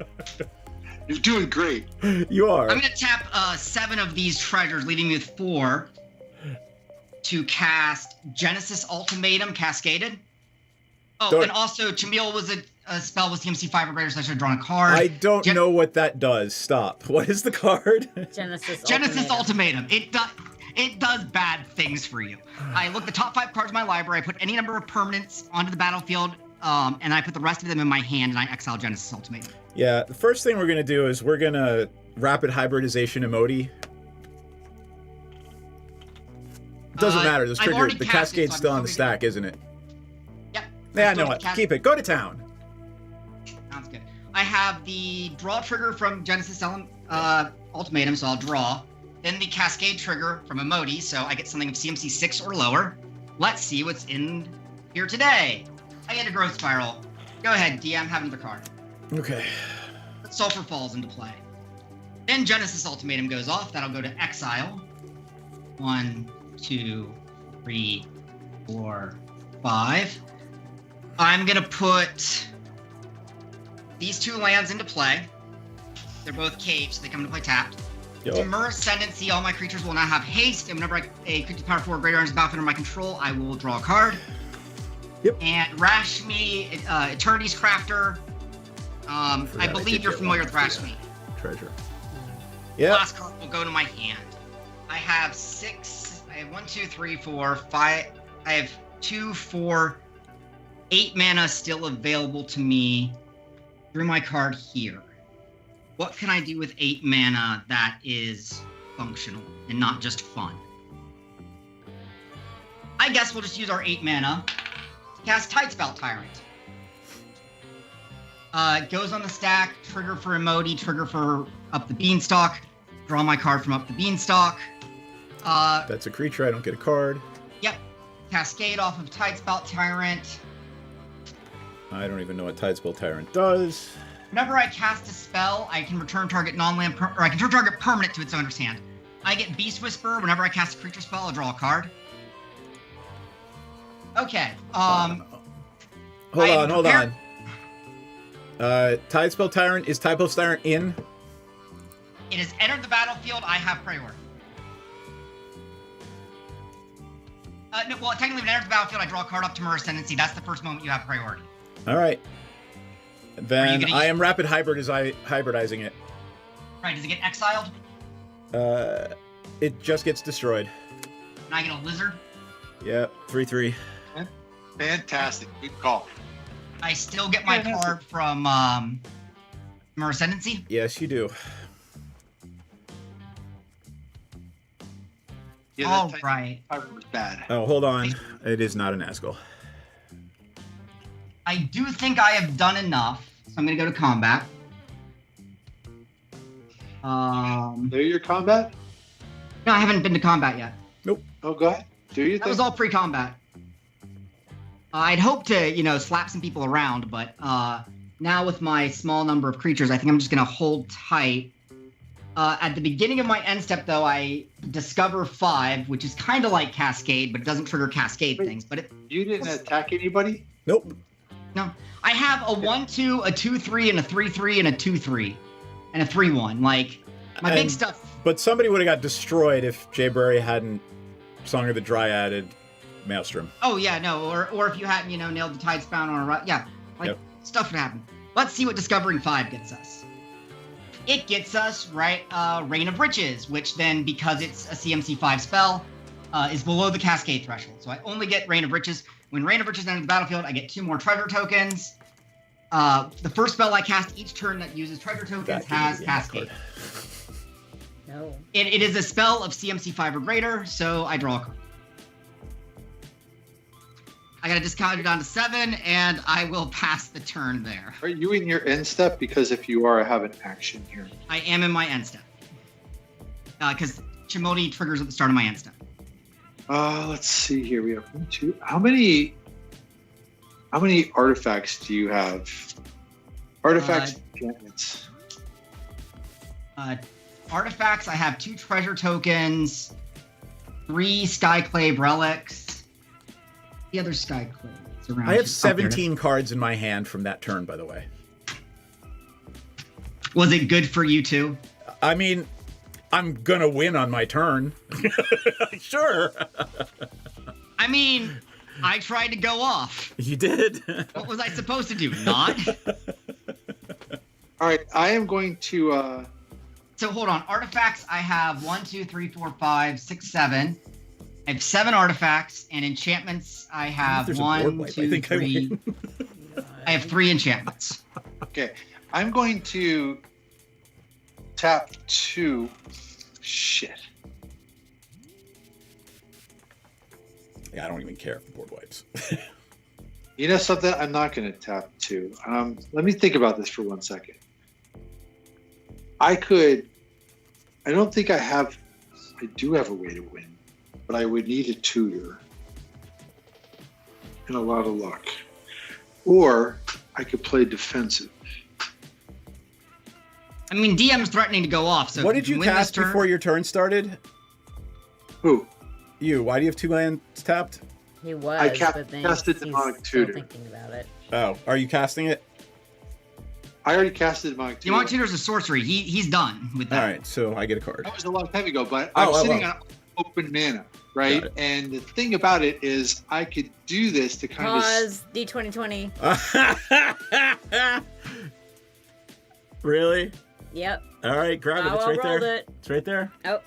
Speaker 10: You're doing great.
Speaker 8: You are.
Speaker 12: I'm going to tap 7 of these treasures, leaving me with 4 to cast Genesis Ultimatum Cascaded. Oh, and also Chamil was a spell with CMC 5 or greater, so I should have drawn a card.
Speaker 8: I don't know what that does. Stop. What is the card?
Speaker 12: Genesis Ultimatum. It does bad things for you. I look the top 5 cards in my library, I put any number of permanents onto the battlefield, and I put the rest of them in my hand, and I exile Genesis Ultimatum.
Speaker 8: Yeah, the first thing we're going to do is we're going to rapid hybridization emote. It doesn't matter. This trigger, the cascade's still on the stack, isn't it?
Speaker 12: Yep.
Speaker 8: Yeah, no, keep it. Go to town.
Speaker 12: Sounds good. I have the draw trigger from Genesis Ultimatum, so I'll draw. Then the cascade trigger from Emoti, so I get something of CMC 6 or lower. Let's see what's in here today. I get a growth spiral. Go ahead, DM, have another card.
Speaker 8: Okay.
Speaker 12: Sulfur falls into play. Then Genesis Ultimatum goes off. That'll go to exile. 1, 2, 3, 4, 5. I'm gonna put these 2 lands into play. They're both caves, so they come into play tapped. Demur Ascendancy, all my creatures will now have haste, and whenever a creature power 4 or greater enters the battlefield under my control, I will draw a card.
Speaker 8: Yep.
Speaker 12: And Rashmi, Eternity's Crafter. I believe you're familiar with Rashmi.
Speaker 8: Treasure. Yeah.
Speaker 12: Last card will go to my hand. I have 6. I have 1, 2, 3, 4, 5. I have 2, 4, 8 mana still available to me through my card here. What can I do with 8 mana that is functional and not just fun? I guess we'll just use our 8 mana to cast Tidespell Tyrant. Goes on the stack, trigger for Emoti, trigger for Up the Beanstalk, draw my card from Up the Beanstalk.
Speaker 8: That's a creature, I don't get a card.
Speaker 12: Yep. Cascade off of Tidespell Tyrant.
Speaker 8: I don't even know what Tidespell Tyrant does.
Speaker 12: Whenever I cast a spell, I can return target non-land, or I can return target permanent to its owner's hand. I get Beast Whisper. Whenever I cast a creature spell, I'll draw a card. Okay.
Speaker 8: Hold on. Tidespell Tyrant, is Tidespell Tyrant in?
Speaker 12: It has entered the battlefield. I have priority. No, well, technically, when it enters the battlefield, I draw a card up to Demur Ascendancy. That's the first moment you have priority.
Speaker 8: All right. Then I am rapid hybridizing it.
Speaker 12: Right, does it get exiled?
Speaker 8: It just gets destroyed.
Speaker 12: And I get a lizard?
Speaker 8: Yep, 3/3.
Speaker 10: Fantastic. Good call.
Speaker 12: I still get my card from Demur Ascendancy?
Speaker 8: Yes, you do.
Speaker 10: Yeah,
Speaker 12: all right.
Speaker 10: Was bad.
Speaker 8: Oh, hold on. It is not an Nazgul.
Speaker 12: I do think I have done enough, so I'm going to go to combat.
Speaker 10: Do your combat?
Speaker 12: No, I haven't been to combat yet.
Speaker 8: Nope.
Speaker 10: Oh, go ahead. Do you?
Speaker 12: That was all pre-combat. I'd hope to, slap some people around, but now with my small number of creatures, I think I'm just going to hold tight. At the beginning of my end step, though, I discover 5, which is kind of like Cascade, but it doesn't trigger Cascade things. But
Speaker 10: you didn't attack anybody?
Speaker 8: Nope.
Speaker 12: No. I have a 1-2, a 2-3, and a 3-3, and a 2-3, and a 3-1. Like, my big stuff.
Speaker 8: But somebody would have got destroyed if Jay Burry hadn't Song of the Dryaded Maelstrom.
Speaker 12: Oh, yeah, no. Or if you hadn't, nailed the Tidespound on a run. Yeah, like, stuff would happen. Let's see what Discovering 5 gets us. It gets us, right, Reign of Riches, which then, because it's a CMC 5 spell, is below the Cascade threshold. So I only get Reign of Riches. When Reign of Riches enters the battlefield, I get 2 more treasure tokens. The first spell I cast each turn that uses treasure tokens has Cascade.
Speaker 11: No.
Speaker 12: It is a spell of CMC 5 or greater, so I draw a card. I gotta discount it down to 7, and I will pass the turn there.
Speaker 10: Are you in your end step? Because if you are, I have an action here.
Speaker 12: I am in my end step. Because Chimodi triggers at the start of my end step.
Speaker 10: Let's see here. We have 1, 2. How many artifacts do you have? Artifacts, enchantments.
Speaker 12: Artifacts, I have 2 treasure tokens, 3 Skyclave relics. The other Skyclave around.
Speaker 8: I have 17 cards in my hand from that turn, by the way.
Speaker 12: Was it good for you too?
Speaker 8: I mean, I'm gonna win on my turn. Sure.
Speaker 12: I mean, I tried to go off.
Speaker 8: You did.
Speaker 12: What was I supposed to do? Not?
Speaker 10: All right, I am going to...
Speaker 12: So hold on. Artifacts, I have 1, 2, 3, 4, 5, 6, 7. I have 7 artifacts, and enchantments, I have 1, 2, 3. I have 3 enchantments.
Speaker 10: Okay, I'm going to tap 2. Shit.
Speaker 8: Yeah, I don't even care if the board wipes.
Speaker 10: You know something? I'm not going to tap 2. Let me think about this for 1 second. I don't think I do have a way to win, but I would need a tutor and a lot of luck. Or I could play defensive.
Speaker 12: I mean, DM's threatening to go off, so...
Speaker 8: What did you cast before your turn started?
Speaker 10: Who?
Speaker 8: You. Why do you have 2 lands tapped?
Speaker 11: He was,
Speaker 10: I
Speaker 11: but then
Speaker 10: casted Demonic Tutor.
Speaker 11: thinking about it.
Speaker 8: Oh, are you casting it?
Speaker 10: I already casted Demonic Tutor.
Speaker 12: Demonic Tutor's a sorcery. He's done with that.
Speaker 8: All right, so I get a card.
Speaker 10: That was a long time ago, but I'm sitting on open mana, right? And the thing about it is I could do this to kind
Speaker 11: Pause, D2020.
Speaker 8: Really?
Speaker 11: Yep.
Speaker 8: All right, grab it. It's right there.
Speaker 11: It.
Speaker 8: It's right there.
Speaker 11: Oh.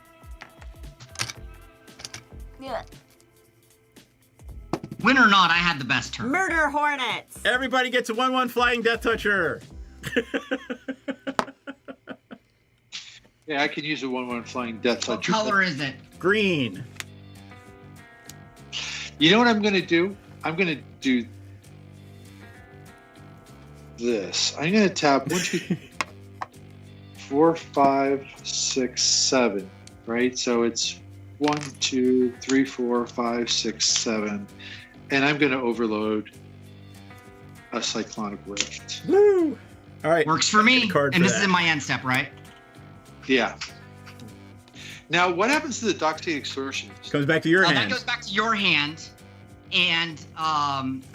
Speaker 11: Yeah.
Speaker 12: Win or not, I had the best turn.
Speaker 11: Murder Hornets!
Speaker 8: Everybody gets a 1/1 Flying Death Toucher.
Speaker 10: Yeah, I could use a 1/1 Flying Death
Speaker 12: What
Speaker 10: Toucher.
Speaker 12: color is it?
Speaker 8: Green.
Speaker 10: You know what I'm going to do? I'm going to do this. I'm going to tap 1, 2, 4, 5, 6, 7, right? So it's 1, 2, 3, 4, 5, 6, 7. And I'm going to overload a Cyclonic Rift.
Speaker 8: Woo! All right.
Speaker 12: Works for me. And this
Speaker 8: that.
Speaker 12: is in my end step, right?
Speaker 10: Yeah. Now, what happens to the Dockstate Extortion?
Speaker 8: Comes back to your hand.
Speaker 12: That goes back to your hand. And,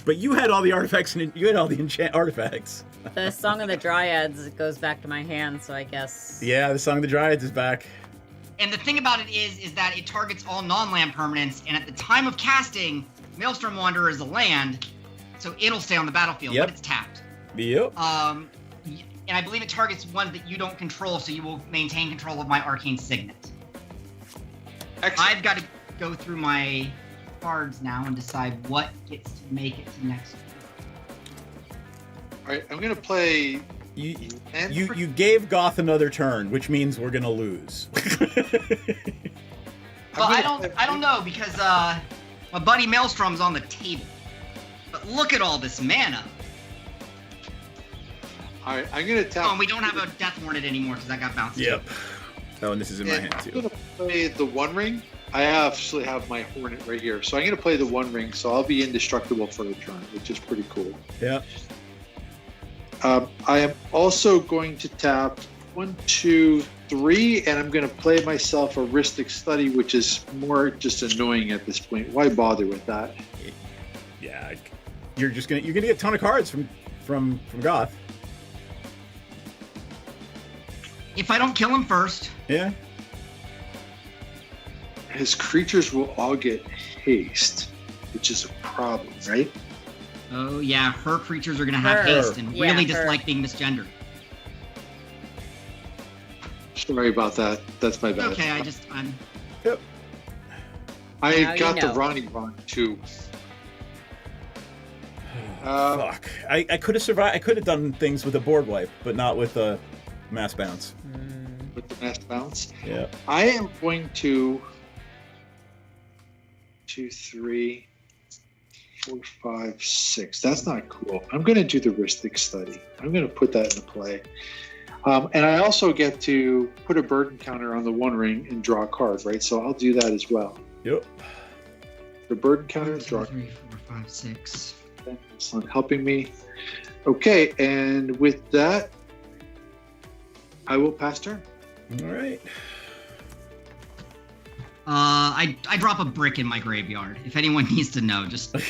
Speaker 8: But you had all the artifacts, and you had all the enchant artifacts.
Speaker 11: The Song of the Dryads goes back to my hand, so I guess...
Speaker 8: Yeah, the Song of the Dryads is back.
Speaker 12: And the thing about it is that it targets all non-land permanents, and at the time of casting, Maelstrom Wanderer is a land, so it'll stay on the battlefield, but it's tapped.
Speaker 8: Yep.
Speaker 12: And I believe it targets one that you don't control, so you will maintain control of my Arcane Signet. Excellent. I've got to go through my cards now and decide what gets to make it to next turn.
Speaker 10: All right, I'm going to play...
Speaker 8: You gave Goth another turn, which means we're gonna lose.
Speaker 12: Well, I don't know because my buddy Maelstrom's on the table. But look at all this mana.
Speaker 10: All right, I'm gonna tap.
Speaker 12: Oh, and we don't have a Death Hornet anymore because that got bounced.
Speaker 8: Yep. Oh, and this is in my hand too.
Speaker 10: I'm gonna play the One Ring. I actually have my Hornet right here, so I'm gonna play the One Ring. So I'll be indestructible for a turn, which is pretty cool.
Speaker 8: Yeah.
Speaker 10: I am also going to tap 1, 2, 3, and I'm going to play myself a Ristic Study, which is more just annoying at this point. Why bother with that?
Speaker 8: Yeah, you're gonna get a ton of cards from Goth.
Speaker 12: If I don't kill him first.
Speaker 8: Yeah.
Speaker 10: His creatures will all get haste, which is a problem, right?
Speaker 12: Oh yeah, her creatures are gonna have haste and really dislike being misgendered.
Speaker 10: Sorry about that. That's my bad.
Speaker 12: Okay,
Speaker 8: Yep.
Speaker 10: I got the Ronnie wrong too.
Speaker 8: Fuck. I could have survived. I could have done things with a board wipe, but not with a mass bounce.
Speaker 10: With the mass bounce?
Speaker 8: Yeah.
Speaker 10: I am going to 2, 3, 4, 5, 6. That's not cool. I'm going to do the Ristic Study. I'm going to put that into play. And I also get to put a burden counter on the One Ring and draw a card, right? So I'll do that as well.
Speaker 8: Yep.
Speaker 10: The burden counter,
Speaker 12: 1, 2,
Speaker 10: draw.
Speaker 12: 3, 4, 5, 6.
Speaker 10: It's not helping me. Okay, and with that, I will pass turn.
Speaker 8: All right.
Speaker 12: I drop a brick in my graveyard. If anyone needs to know, just.
Speaker 8: All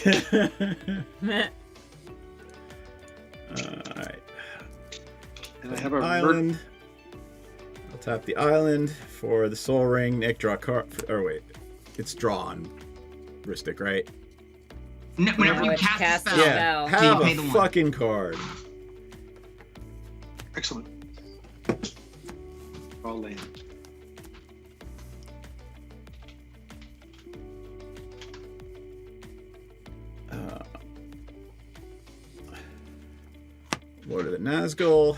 Speaker 8: right.
Speaker 10: And I have a
Speaker 8: island. I'll tap the island for the Soul Ring. Nick, draw a card. Or wait, it's drawn. Ristic, right?
Speaker 12: No, whenever you cast a spell,
Speaker 8: yeah.
Speaker 12: so you
Speaker 8: Have
Speaker 12: pay
Speaker 8: a
Speaker 12: the 1.
Speaker 8: fucking card.
Speaker 10: Excellent. All land.
Speaker 8: Lord of the Nazgul.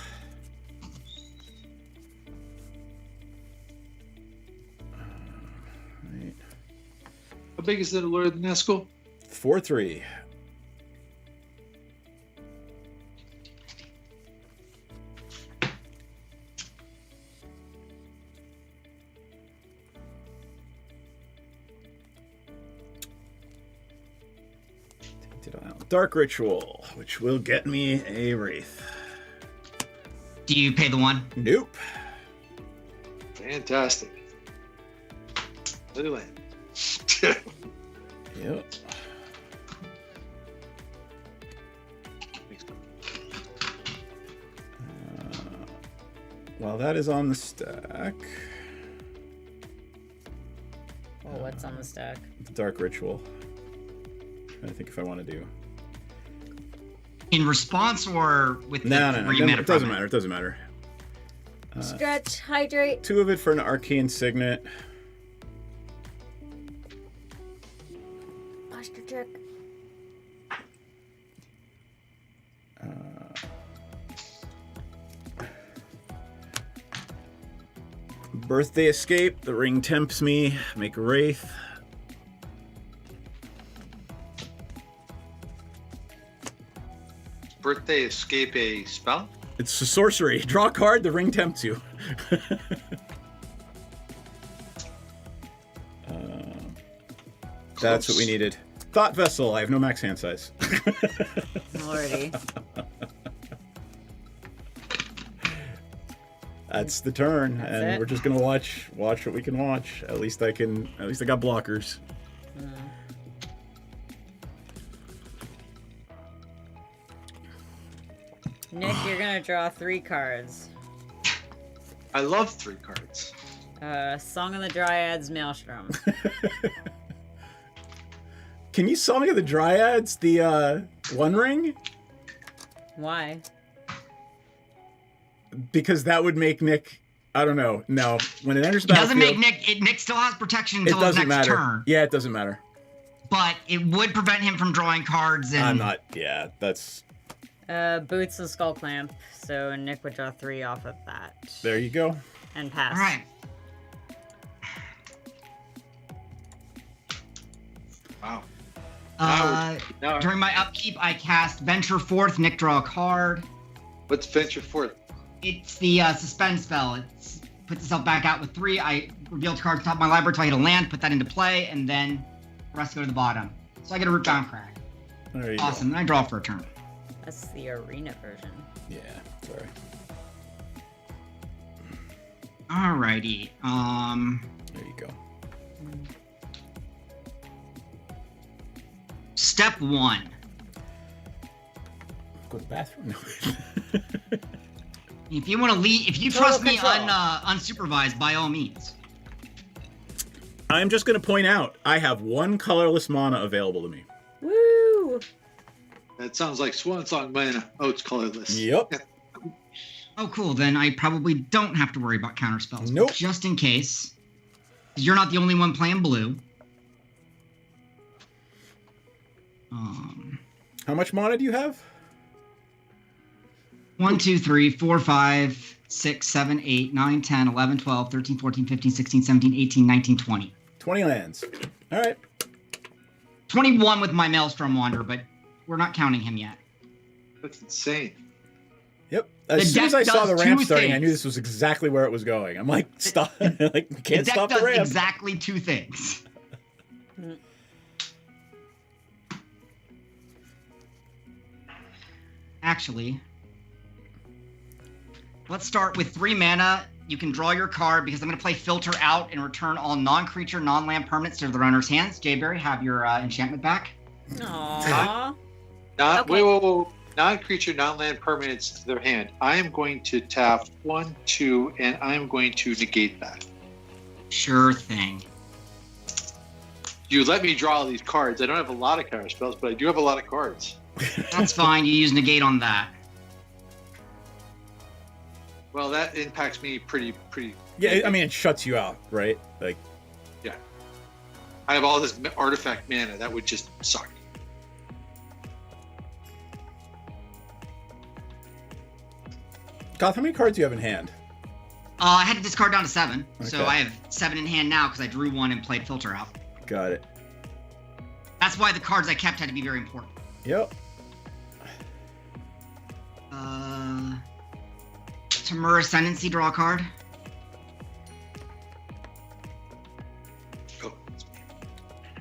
Speaker 8: Right.
Speaker 10: How big is the Lord of the Nazgul?
Speaker 8: 4/3. Dark Ritual, which will get me a Wraith.
Speaker 12: Do you pay the 1?
Speaker 8: Nope.
Speaker 10: Fantastic. Little land.
Speaker 8: Yep. While that is on the stack.
Speaker 11: Oh, what's on the stack?
Speaker 8: The Dark Ritual. I think if I want to do.
Speaker 12: In response or with
Speaker 8: No.
Speaker 12: the
Speaker 8: It doesn't matter. It doesn't matter.
Speaker 11: Stretch, hydrate.
Speaker 8: 2 of it for an Arcane Signet.
Speaker 11: Posture check.
Speaker 8: Birthday Escape. The ring tempts me. Make a Wraith.
Speaker 10: Birthday Escape a spell?
Speaker 8: It's a sorcery. Draw a card, the ring tempts you. That's what we needed. Thought Vessel. I have no max hand size.
Speaker 11: Lordy.
Speaker 8: That's the turn,
Speaker 11: That's
Speaker 8: and
Speaker 11: it?
Speaker 8: we're just gonna watch what we can watch. At least I got blockers.
Speaker 11: Nick, you're gonna draw 3 cards.
Speaker 10: I love 3 cards.
Speaker 11: Song of the Dryads, Maelstrom.
Speaker 8: Can you Song of the Dryads, the One Ring?
Speaker 11: Why?
Speaker 8: Because that would make Nick. I don't know. No, when it enters
Speaker 12: It
Speaker 8: battlefield,
Speaker 12: doesn't make Nick. Nick still has protection
Speaker 8: it
Speaker 12: until his
Speaker 8: doesn't
Speaker 12: next
Speaker 8: matter.
Speaker 12: turn.
Speaker 8: Yeah, it doesn't matter.
Speaker 12: But it would prevent him from drawing cards. And
Speaker 8: I'm not. Yeah, that's.
Speaker 11: Boots of Skull Clamp, so Nick would draw 3 off of that.
Speaker 8: There you go.
Speaker 11: And pass.
Speaker 12: All right.
Speaker 10: Wow.
Speaker 12: During my upkeep, I cast Venture Forth. Nick, draw a card.
Speaker 10: What's Venture Forth?
Speaker 12: It's the suspend spell. It puts itself back out with 3. I reveal cards top of my library until I hit a land, put that into play, and then the rest go to the bottom. So I get a Rootbound Crack.
Speaker 8: There you
Speaker 12: Awesome. Then I draw for a turn.
Speaker 11: That's the arena version.
Speaker 8: Yeah, sorry.
Speaker 13: Alrighty.
Speaker 8: There you go.
Speaker 13: Step 1.
Speaker 8: Go to the bathroom. No.
Speaker 13: If you want to leave, if you trust me unsupervised, by all means.
Speaker 8: I'm just going to point out, I have 1 colorless mana available to me.
Speaker 4: Woo!
Speaker 10: That sounds like Swan Song mana. Oh, it's colorless.
Speaker 8: Yep.
Speaker 13: Oh, cool. Then I probably don't have to worry about counter spells.
Speaker 8: Nope.
Speaker 13: Just in case. You're not the only one playing blue.
Speaker 8: How much mana do you have?
Speaker 13: 1, 2, 3, 4, 5, 6, 7, 8, 9, 10, 11, 12, 13, 14, 15, 16, 17, 18, 19, 20.
Speaker 8: 20 lands. All right.
Speaker 13: 21 with my Maelstrom Wanderer, but we're not counting him yet.
Speaker 10: That's insane.
Speaker 8: Yep. As soon as I saw the ramp starting, I knew this was exactly where it was going. I'm like, stop. Like, we can't stop the ramp.
Speaker 13: The deck does exactly 2 things. Actually, let's start with 3 mana. You can draw your card because I'm going to play Filter Out and return all non-creature, non-land permanents to the runner's hands. Jayberry, have your enchantment back.
Speaker 4: Aww.
Speaker 10: Wait. Non-creature, non-land permanents to their hand. I am going to tap 1, 2, and I am going to negate that.
Speaker 13: Sure thing.
Speaker 10: You let me draw all these cards. I don't have a lot of counter spells, but I do have a lot of cards.
Speaker 13: That's fine. You use negate on that.
Speaker 10: Well, that impacts me pretty.
Speaker 8: Yeah, I mean, it shuts you out, right? Like,
Speaker 10: yeah. I have all this artifact mana. That would just suck.
Speaker 8: Goth, how many cards do you have in hand?
Speaker 13: I had to discard down to 7, so
Speaker 8: Okay.
Speaker 13: I have 7 in hand now because I drew 1 and played Filter Out.
Speaker 8: Got it.
Speaker 13: That's why the cards I kept had to be very important.
Speaker 8: Yep.
Speaker 13: Temur Ascendancy, draw a card.
Speaker 10: Oh.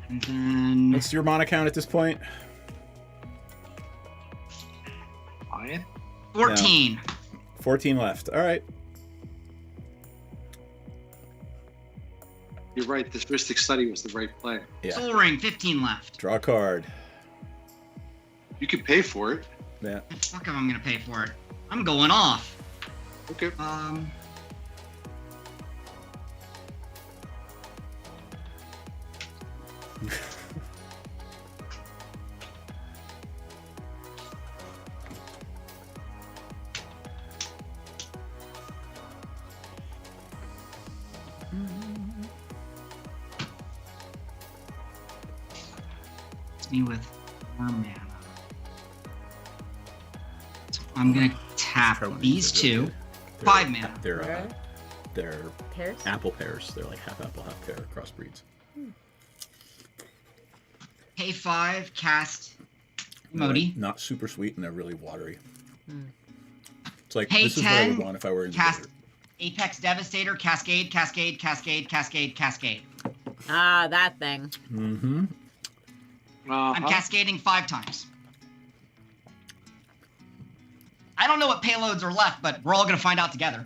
Speaker 13: And then...
Speaker 8: What's your mana count at this point?
Speaker 10: Iron?
Speaker 13: 14.
Speaker 8: No. 14 left. All right.
Speaker 10: You're right. This Mystic Study was the right play.
Speaker 8: Yeah.
Speaker 13: Soul Ring, 15 left.
Speaker 8: Draw a card.
Speaker 10: You can pay for it.
Speaker 8: Yeah.
Speaker 13: Fuck if I'm gonna pay for it. I'm going off.
Speaker 10: Okay.
Speaker 13: It's me with 4 mana. So I'm gonna tap these 2. 5 mana.
Speaker 8: They're
Speaker 4: Pears?
Speaker 8: apple pears. They're like half apple, half pear crossbreeds.
Speaker 13: Pay 5, cast Modi.
Speaker 8: Not super sweet, and they're really watery. It's like,
Speaker 13: Pay
Speaker 8: this is what I would
Speaker 13: 10,
Speaker 8: want if I were in the
Speaker 13: cast
Speaker 8: desert.
Speaker 13: Apex Devastator, Cascade, Cascade, Cascade, Cascade, Cascade.
Speaker 11: Ah, that thing.
Speaker 8: Mm-hmm.
Speaker 13: I'm cascading 5 times. I don't know what payloads are left, but we're all gonna find out together.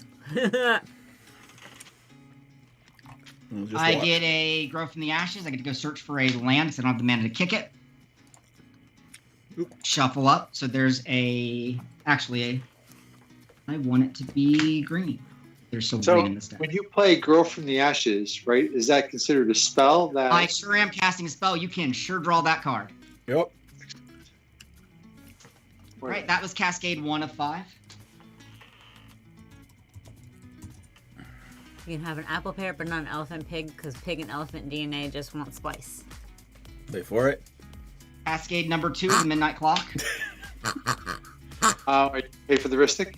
Speaker 13: I get a Grow from the Ashes. I get to go search for a land because I don't have the mana to kick it. Shuffle up. So there's I want it to be green. There's so green in this deck.
Speaker 10: When you play Grow from the Ashes, right, is that considered a spell? That
Speaker 13: I sure am casting a spell. You can sure draw that card.
Speaker 8: Yep.
Speaker 13: Right, that was Cascade 1 of 5.
Speaker 11: You can have an apple pear, but not an elephant pig, because pig and elephant DNA just won't splice.
Speaker 8: Wait for it.
Speaker 13: Cascade number 2 is the Midnight Clock.
Speaker 10: Pay for the Ristic?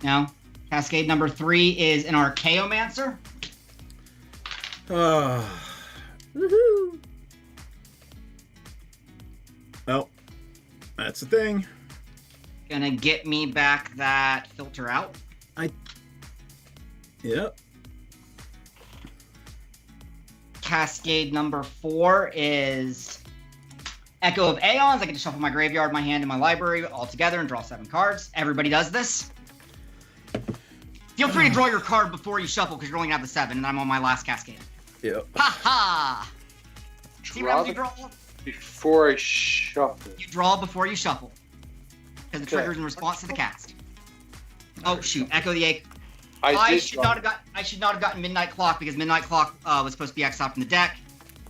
Speaker 13: No. Cascade number 3 is an Archaeomancer.
Speaker 11: Woohoo!
Speaker 8: Well, that's the thing.
Speaker 13: Gonna get me back that Filter Out.
Speaker 8: Yep.
Speaker 13: Cascade number 4 is Echo of Aeons. I get to shuffle my graveyard, my hand, and my library all together and draw 7 cards. Everybody does this. Feel free to draw your card before you shuffle because you're only gonna have the 7, and I'm on my last cascade.
Speaker 8: Yep.
Speaker 13: Ha ha! See what happens you draw?
Speaker 10: Before I shuffle.
Speaker 13: You draw before you shuffle. Because the trigger is in response to the cast. Oh shoot! Echo the A. I should not have gotten Midnight Clock because Midnight Clock was supposed to be exiled from the deck,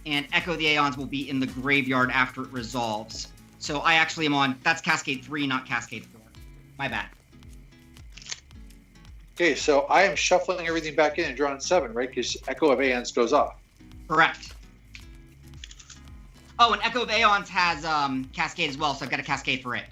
Speaker 13: and Echo the Aeons will be in the graveyard after it resolves. So I actually am on. That's Cascade 3, not Cascade 4. My bad.
Speaker 10: Okay, so I am shuffling everything back in and drawing 7, right? Because Echo of Aeons goes off.
Speaker 13: Correct. Oh, and Echo of Aeons has Cascade as well, so I've got a Cascade for it.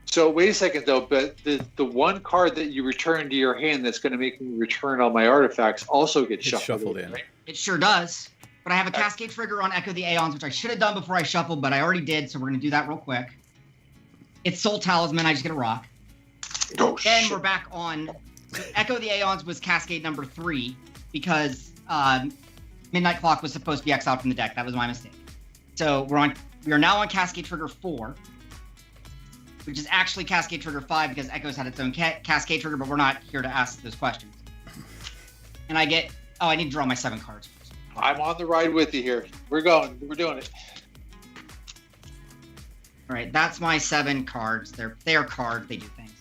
Speaker 10: So wait a second though, but the one card that you return to your hand that's going to make me return all my artifacts also gets shuffled in. Right?
Speaker 13: It sure does. But I have a Cascade trigger on Echo the Aeons, which I should have done before I shuffled, but I already did, so we're going to do that real quick. It's Soul Talisman, I just get a rock.
Speaker 10: Oh,
Speaker 13: then we're back on... Echo the Aeons was Cascade number 3, because Midnight Clock was supposed to be exiled from the deck. That was my mistake. So we are now on Cascade trigger 4. Which is actually Cascade Trigger 5 because Echo's had its own Cascade Trigger, but we're not here to ask those questions. And I get... Oh, I need to draw my 7 cards.
Speaker 10: I'm on the ride with you here. We're going. We're doing it.
Speaker 13: All right, that's my 7 cards. They're cards. They do things.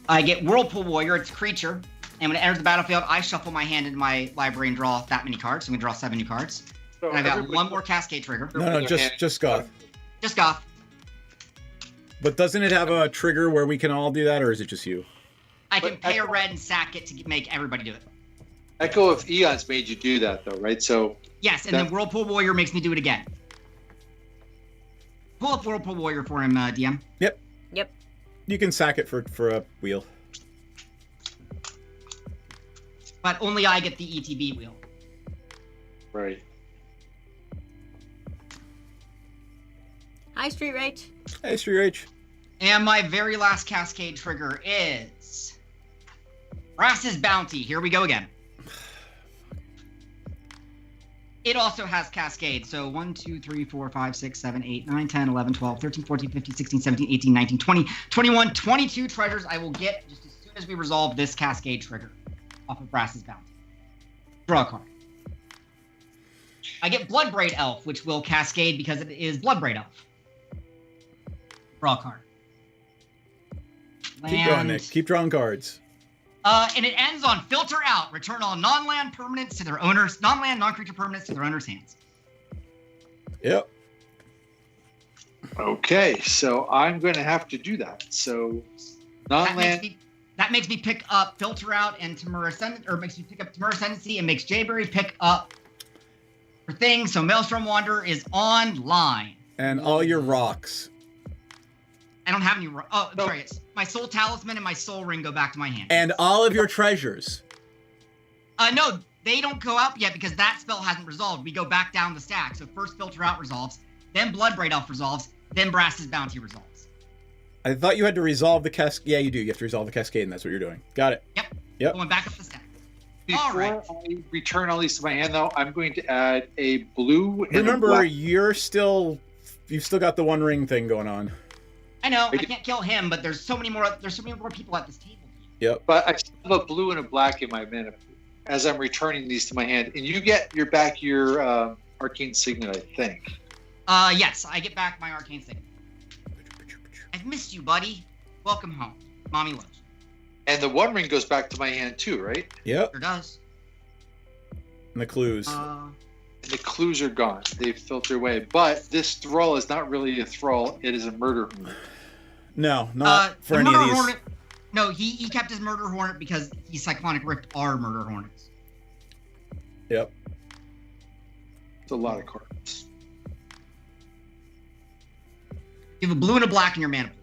Speaker 13: I get Whirlpool Warrior. It's a creature. And when it enters the battlefield, I shuffle my hand into my library and draw that many cards. So I'm going to draw 7 new cards. So and I got one more Cascade trigger.
Speaker 8: No, just Goth.
Speaker 13: Just Goth.
Speaker 8: But doesn't it have a trigger where we can all do that, or is it just you?
Speaker 13: I can pay a red and sack it to make everybody do it.
Speaker 10: Echo of Eons made you do that, though, right? So
Speaker 13: yes, and then Whirlpool Warrior makes me do it again. Pull up Whirlpool Warrior for him, DM.
Speaker 8: Yep.
Speaker 11: Yep.
Speaker 8: You can sack it for a wheel.
Speaker 13: But only I get the ETB wheel.
Speaker 10: Right.
Speaker 11: Hi, Street Rage.
Speaker 8: Hey, Street Rage.
Speaker 13: And my very last Cascade trigger is... Brass's Bounty. Here we go again. It also has Cascade. So 1, 2, 3, 4, 5, 6, 7, 8, 9, 10, 11, 12, 13, 14, 15, 16, 17, 18, 19, 20, 21, 22 treasures I will get just as soon as we resolve this Cascade trigger off of Brass's Bounty. Draw a card. I get Bloodbraid Elf, which will Cascade because it is Bloodbraid Elf. Draw a card.
Speaker 8: Keep going, Nick. Keep drawing cards.
Speaker 13: And it ends on Filter Out. Return all non-land permanents to their owners, non-land, non-creature permanents to their owners' hands.
Speaker 8: Yep.
Speaker 10: Okay, so I'm going to have to do that. So non-land.
Speaker 13: That makes me pick up Filter Out and Temur Ascendant, or makes me pick up Temur Ascendancy and makes Jayberry pick up for things. So Maelstrom Wanderer is online.
Speaker 8: And all your rocks.
Speaker 13: I don't have any. Oh, no. Sorry. It's my Soul Talisman and my Soul Ring go back to my hand.
Speaker 8: And all of your treasures.
Speaker 13: No, they don't go out yet because that spell hasn't resolved. We go back down the stack. So first Filter Out resolves, then Bloodbraid Elf resolves, then Brass's Bounty resolves.
Speaker 8: I thought you had to resolve the cascade. Yeah, you do. You have to resolve the cascade, and that's what you're doing. Got it.
Speaker 13: Yep. Going back up the stack.
Speaker 10: Before I return all these to my hand, though, I'm going to add a blue and
Speaker 8: remember,
Speaker 10: a black.
Speaker 8: you've still got the One Ring thing going on.
Speaker 13: I know. I can't kill him, but there's so many more people at this table.
Speaker 8: Yep.
Speaker 10: But I still have a blue and a black in my mana as I'm returning these to my hand. And you get your Arcane Signet, I think.
Speaker 13: Yes, I get back my Arcane Signet. I've missed you, buddy. Welcome home. Mommy loves you.
Speaker 10: And the One Ring goes back to my hand too, right?
Speaker 8: Yep.
Speaker 13: Sure does.
Speaker 8: And the clues.
Speaker 10: The clues are gone. They've filtered away. But this thrall is not really a thrall. It is a murder hornet.
Speaker 8: No, not for any of these.
Speaker 13: Hornet, no, he kept his murder hornet because he Cyclonic Rift are murder hornets.
Speaker 8: Yep.
Speaker 10: It's a lot of cards.
Speaker 13: You have a blue and a black in your mana pool.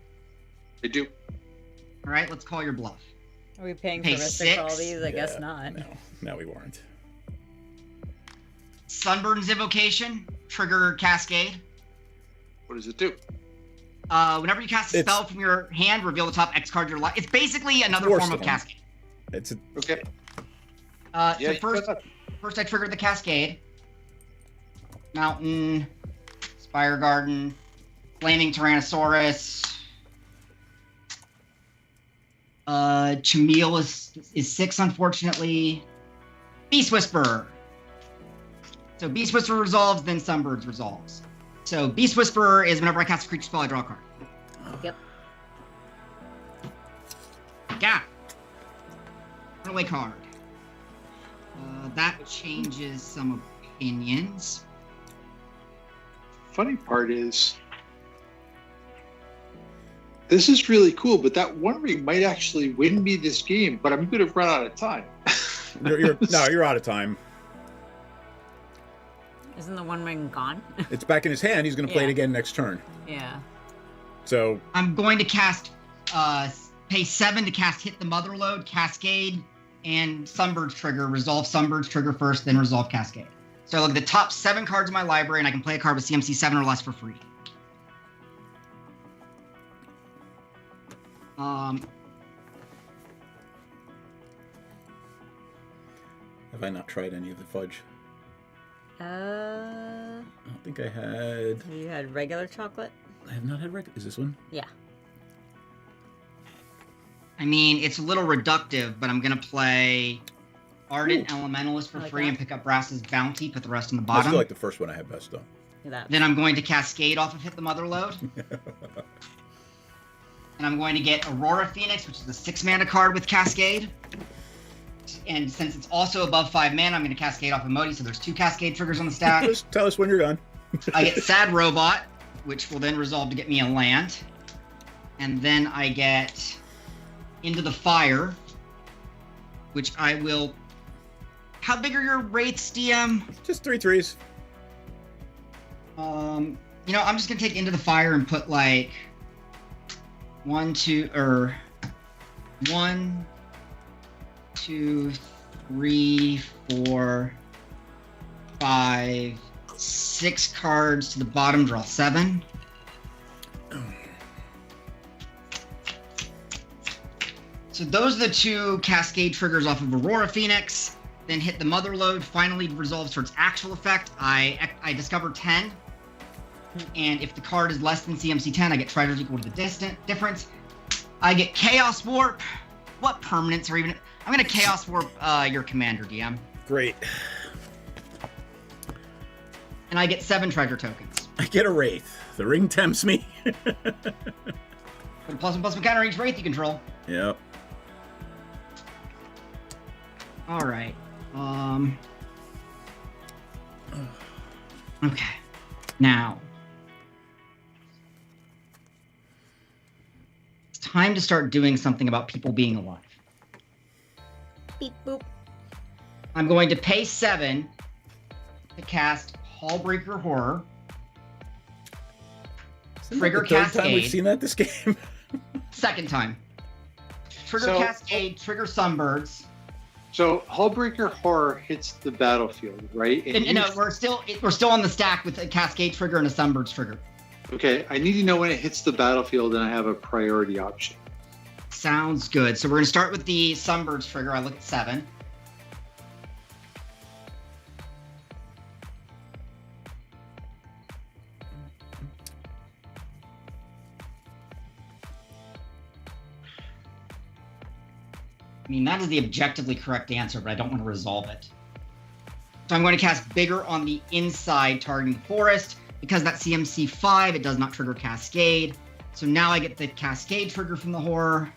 Speaker 10: I do.
Speaker 13: All right, let's call your bluff.
Speaker 11: Are we paying
Speaker 13: Pay
Speaker 11: for Mystic
Speaker 13: 6?
Speaker 11: all these? I guess not.
Speaker 8: No, we weren't.
Speaker 13: Sunburn's Invocation, trigger Cascade.
Speaker 10: What does it do?
Speaker 13: Whenever you cast a spell from your hand, reveal the top X card of your life. It's basically another form of Cascade.
Speaker 10: Okay.
Speaker 13: So first I triggered the Cascade. Mountain, Spire Garden, Flaming Tyrannosaurus. Chamil is 6, unfortunately. Beast Whisperer. So Beast Whisperer resolves, then Sunbirds resolves. So Beast Whisperer is whenever I cast a creature spell, I draw a card.
Speaker 11: Yep.
Speaker 13: Yeah. Runaway card. That changes some opinions.
Speaker 10: Funny part is, this is really cool, but that One Ring might actually win me this game, but I'm going to run out of time.
Speaker 8: You're out of time.
Speaker 11: Isn't the One Ring gone?
Speaker 8: It's back in his hand. He's going to play it again next turn.
Speaker 11: Yeah.
Speaker 8: So
Speaker 13: I'm going to cast, pay 7 to cast Hit the Motherlode, Cascade, and Sunbird's Trigger. Resolve Sunbird's Trigger first, then resolve Cascade. So I look at the top 7 cards in my library, and I can play a card with CMC 7 or less for free.
Speaker 8: Have I not tried any of the fudge?
Speaker 11: I
Speaker 8: don't think I had.
Speaker 11: Have you had regular chocolate?
Speaker 8: I have not had regular. Is this one?
Speaker 11: Yeah.
Speaker 13: I mean, it's a little reductive, but I'm going to play Ardent Elementalist for free and pick up Brass's Bounty, put the rest in the
Speaker 8: I
Speaker 13: bottom.
Speaker 8: still like the first one I had best, though.
Speaker 13: Then I'm going to Cascade off of Hit the Motherlode. And I'm going to get Aurora Phoenix, which is a 6 mana card with Cascade. And since it's also above 5 mana, I'm going to Cascade off of Modi, so there's 2 Cascade triggers on the stack.
Speaker 8: Just tell us when you're done.
Speaker 13: I get Sad Robot, which will then resolve to get me a land. And then I get Into the Fire, which I will... How big are your wraiths, DM?
Speaker 8: Just 3/3s.
Speaker 13: I'm just going to take Into the Fire and put, 1, 2, 3, 4, 5, 6 cards to the bottom, draw 7. So those are the 2 Cascade triggers off of Aurora Phoenix. Then Hit the Motherlode, finally resolves for its actual effect. I discover 10. And if the card is less than CMC 10, I get treasures equal to the difference. I get Chaos Warp. What permanents are even... I'm going to Chaos Warp your commander, DM.
Speaker 8: Great.
Speaker 13: And I get 7 treasure tokens.
Speaker 8: I get a Wraith. The ring tempts me.
Speaker 13: Put a +1/+1 counter each Wraith you control.
Speaker 8: Yep.
Speaker 13: Alright. Okay. Now. It's time to start doing something about people being alive.
Speaker 11: Beep boop.
Speaker 13: I'm going to pay 7 to cast Hallbreaker Horror. Trigger
Speaker 8: the third
Speaker 13: Cascade.
Speaker 8: time we've seen that this game.
Speaker 13: Second time. Trigger Cascade, trigger Sunbirds.
Speaker 10: So Hullbreaker Horror hits the battlefield, right? And
Speaker 13: No, we're still on the stack with a Cascade trigger and a Sunbirds trigger.
Speaker 10: Okay, I need to know when it hits the battlefield and I have a priority option.
Speaker 13: Sounds good. So we're going to start with the Sunbirds trigger. I look at 7. I mean, that is the objectively correct answer, but I don't want to resolve it. So I'm going to cast Bigger on the inside, targeting the forest. Because that's CMC 5, it does not trigger Cascade. So now I get the Cascade trigger from the Horror.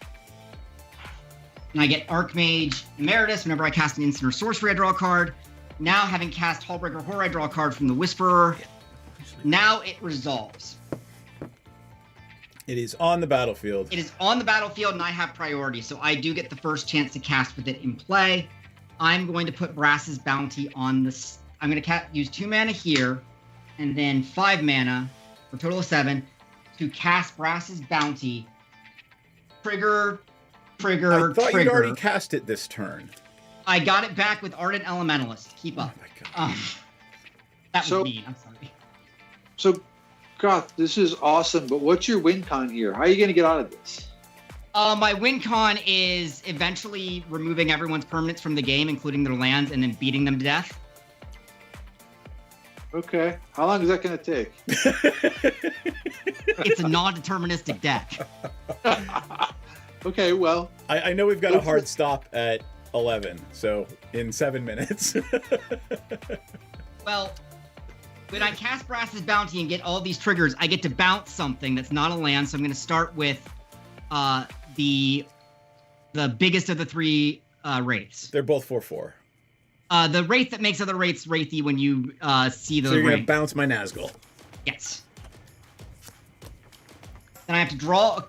Speaker 13: And I get Archmage Emeritus. Whenever I cast an instant or sorcery, I draw a card. Now, having cast Hullbreaker Horror, I draw a card from the Whisperer. Now it resolves.
Speaker 8: It is on the battlefield.
Speaker 13: It is on the battlefield, and I have priority, so I do get the first chance to cast with it in play. I'm going to put Brass's Bounty on this. I'm going to use 2 mana here, and then 5 mana, for a total of 7, to cast Brass's Bounty. Trigger.
Speaker 8: I thought you'd already cast it this turn.
Speaker 13: I got it back with Ardent Elementalist. Keep up.
Speaker 8: Oh my God.
Speaker 13: That was mean. I'm sorry.
Speaker 10: So, Goth, this is awesome, but what's your win con here? How are you going to get out of this?
Speaker 13: My win con is eventually removing everyone's permanents from the game, including their lands, and then beating them to death.
Speaker 10: Okay. How long is that going to take?
Speaker 13: It's a non-deterministic deck.
Speaker 10: Okay, well.
Speaker 8: I know we've got a hard stop at 11, so in 7 minutes.
Speaker 13: Well, when I cast Brass's Bounty and get all these triggers, I get to bounce something that's not a land, so I'm going to start with the biggest of the three wraiths.
Speaker 8: They're both 4/4.
Speaker 13: The wraith that makes other wraiths wraithy when you see the
Speaker 8: So you're
Speaker 13: ring.
Speaker 8: going to bounce my Nazgul.
Speaker 13: Yes. Then I have to draw a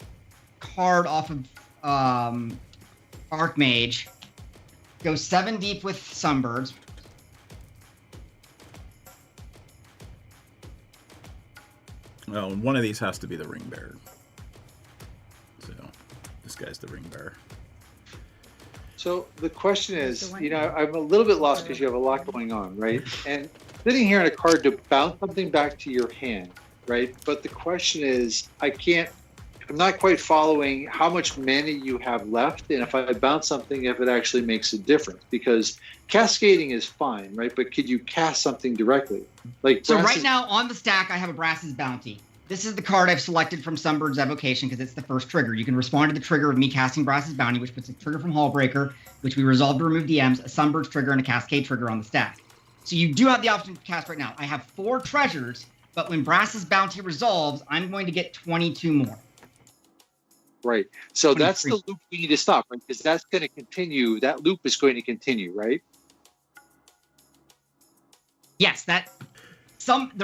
Speaker 13: card off of Archmage. Go 7 deep with Sunbirds.
Speaker 8: Well, one of these has to be the ring bearer. So this guy's the ring bearer.
Speaker 10: So the question is, you know, I'm a little bit lost because you have a lot going on, right? And sitting here on a card to bounce something back to your hand, right? But the question is, I'm not quite following how much mana you have left, and if I bounce something, if it actually makes a difference. Because cascading is fine, right? But could you cast something directly? Like
Speaker 13: So right now on the stack, I have a Brass's Bounty. This is the card I've selected from Sunbird's Evocation because it's the first trigger. You can respond to the trigger of me casting Brass's Bounty, which puts a trigger from Hallbreaker, which we resolve to remove DMs, a Sunbird's trigger, and a Cascade trigger on the stack. So you do have the option to cast right now. I have 4 treasures, but when Brass's Bounty resolves, I'm going to get 22 more.
Speaker 10: Right. So that's the loop we need to stop, right? Because that's going to continue. That loop is going to continue, right?
Speaker 13: Yes, there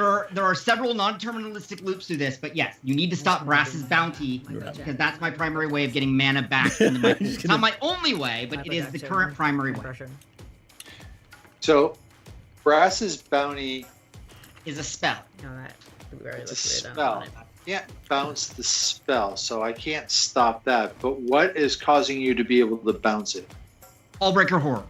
Speaker 13: are several non-deterministic loops through this, but yes, you need to stop Brass's Bounty because that's my primary way of getting mana back into my. It's not my only way, but it is the current primary way.
Speaker 10: So, Brass's Bounty
Speaker 13: is a spell.
Speaker 10: It's a spell. I can't bounce the spell, so I can't stop that. But what is causing you to be able to bounce it?
Speaker 13: Hallbreaker Horror.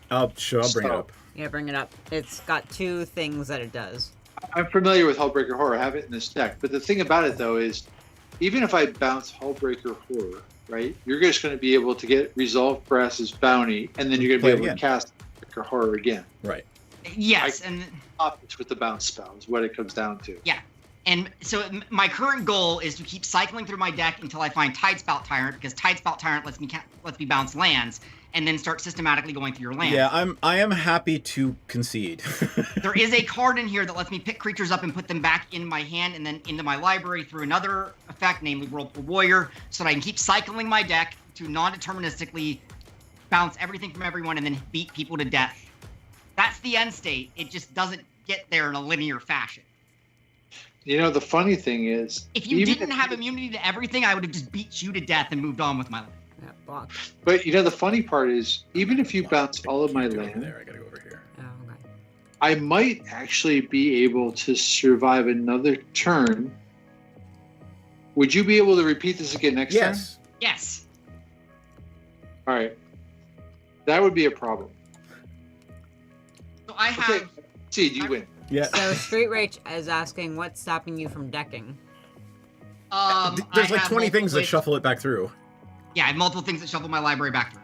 Speaker 8: I'll bring it up.
Speaker 11: Yeah, bring it up. It's got 2 things that it does.
Speaker 10: I'm familiar with Hallbreaker Horror. I have it in this deck. But the thing about it, though, is even if I bounce Hallbreaker Horror, right, you're just going to be able to get Resolve Brass's Bounty, and then you're going to be able to cast Hallbreaker Horror again.
Speaker 8: Right.
Speaker 13: Yes, and
Speaker 10: options with the bounce spell is what it comes down to.
Speaker 13: Yeah. And so my current goal is to keep cycling through my deck until I find Tidespout Tyrant, because Tidespout Tyrant lets me bounce lands, and then start systematically going through your lands.
Speaker 8: Yeah, I am happy to concede.
Speaker 13: There is a card in here that lets me pick creatures up and put them back in my hand and then into my library through another effect, namely Whirlpool Warrior, so that I can keep cycling my deck to non-deterministically bounce everything from everyone and then beat people to death. That's the end state. It just doesn't get there in a linear fashion.
Speaker 10: You know, the funny thing is,
Speaker 13: if you didn't have immunity to everything, I would have just beat you to death and moved on with my life.
Speaker 11: Yeah, block.
Speaker 10: But you know, the funny part is, even if you bounce all of my land,
Speaker 8: there, I gotta go over here.
Speaker 11: Oh, okay.
Speaker 10: I might actually be able to survive another turn. Would you be able to repeat this again next turn?
Speaker 13: Yes.
Speaker 10: All right. That would be a problem.
Speaker 13: So I have.
Speaker 10: Okay. Seed, you win.
Speaker 8: Yeah.
Speaker 11: So Street Rage is asking what's stopping you from decking.
Speaker 8: There's like 20 things that shuffle it back through.
Speaker 13: Yeah, I have multiple things that shuffle my library back through.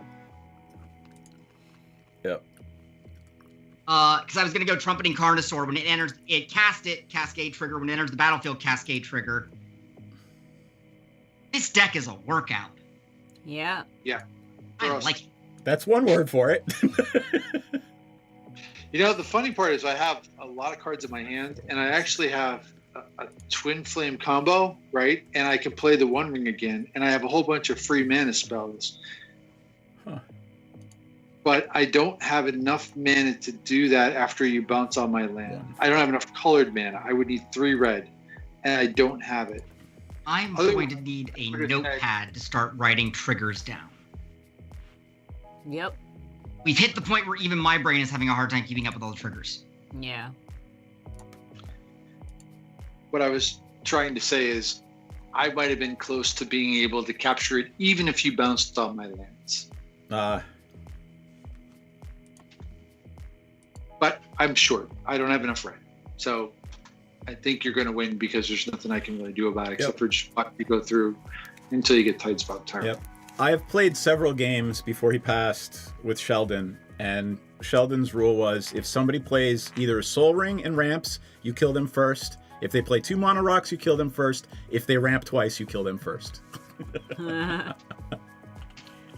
Speaker 8: Yep.
Speaker 13: Because I was going to go Trumpeting Carnosaur. When it enters, it cast it, Cascade trigger. When it enters the battlefield, Cascade trigger. This deck is a workout.
Speaker 11: Yeah.
Speaker 10: Yeah.
Speaker 13: I like it.
Speaker 8: That's one word for it.
Speaker 10: You know, the funny part is I have a lot of cards in my hand, and I actually have a Twin Flame combo, right? And I can play the One Ring again, and I have a whole bunch of free mana spells.
Speaker 8: Huh.
Speaker 10: But I don't have enough mana to do that after you bounce on my land. Yeah. I don't have enough colored mana. I would need 3 red, and I don't have it.
Speaker 13: I'm going to need a notepad to start writing triggers down.
Speaker 11: Yep.
Speaker 13: We've hit the point where even my brain is having a hard time keeping up with all the triggers.
Speaker 11: Yeah.
Speaker 10: What I was trying to say is I might have been close to being able to capture it even if you bounced on my lands. But I'm short. I don't have enough red. So I think you're going to win because there's nothing I can really do about it except for just watch you go through until you get Tidespout Tyrant.
Speaker 8: Yep. I have played several games before he passed with Sheldon, and Sheldon's rule was if somebody plays either a Soul Ring and ramps, you kill them first. If they play 2 Mono Rocks, you kill them first. If they ramp twice, you kill them first.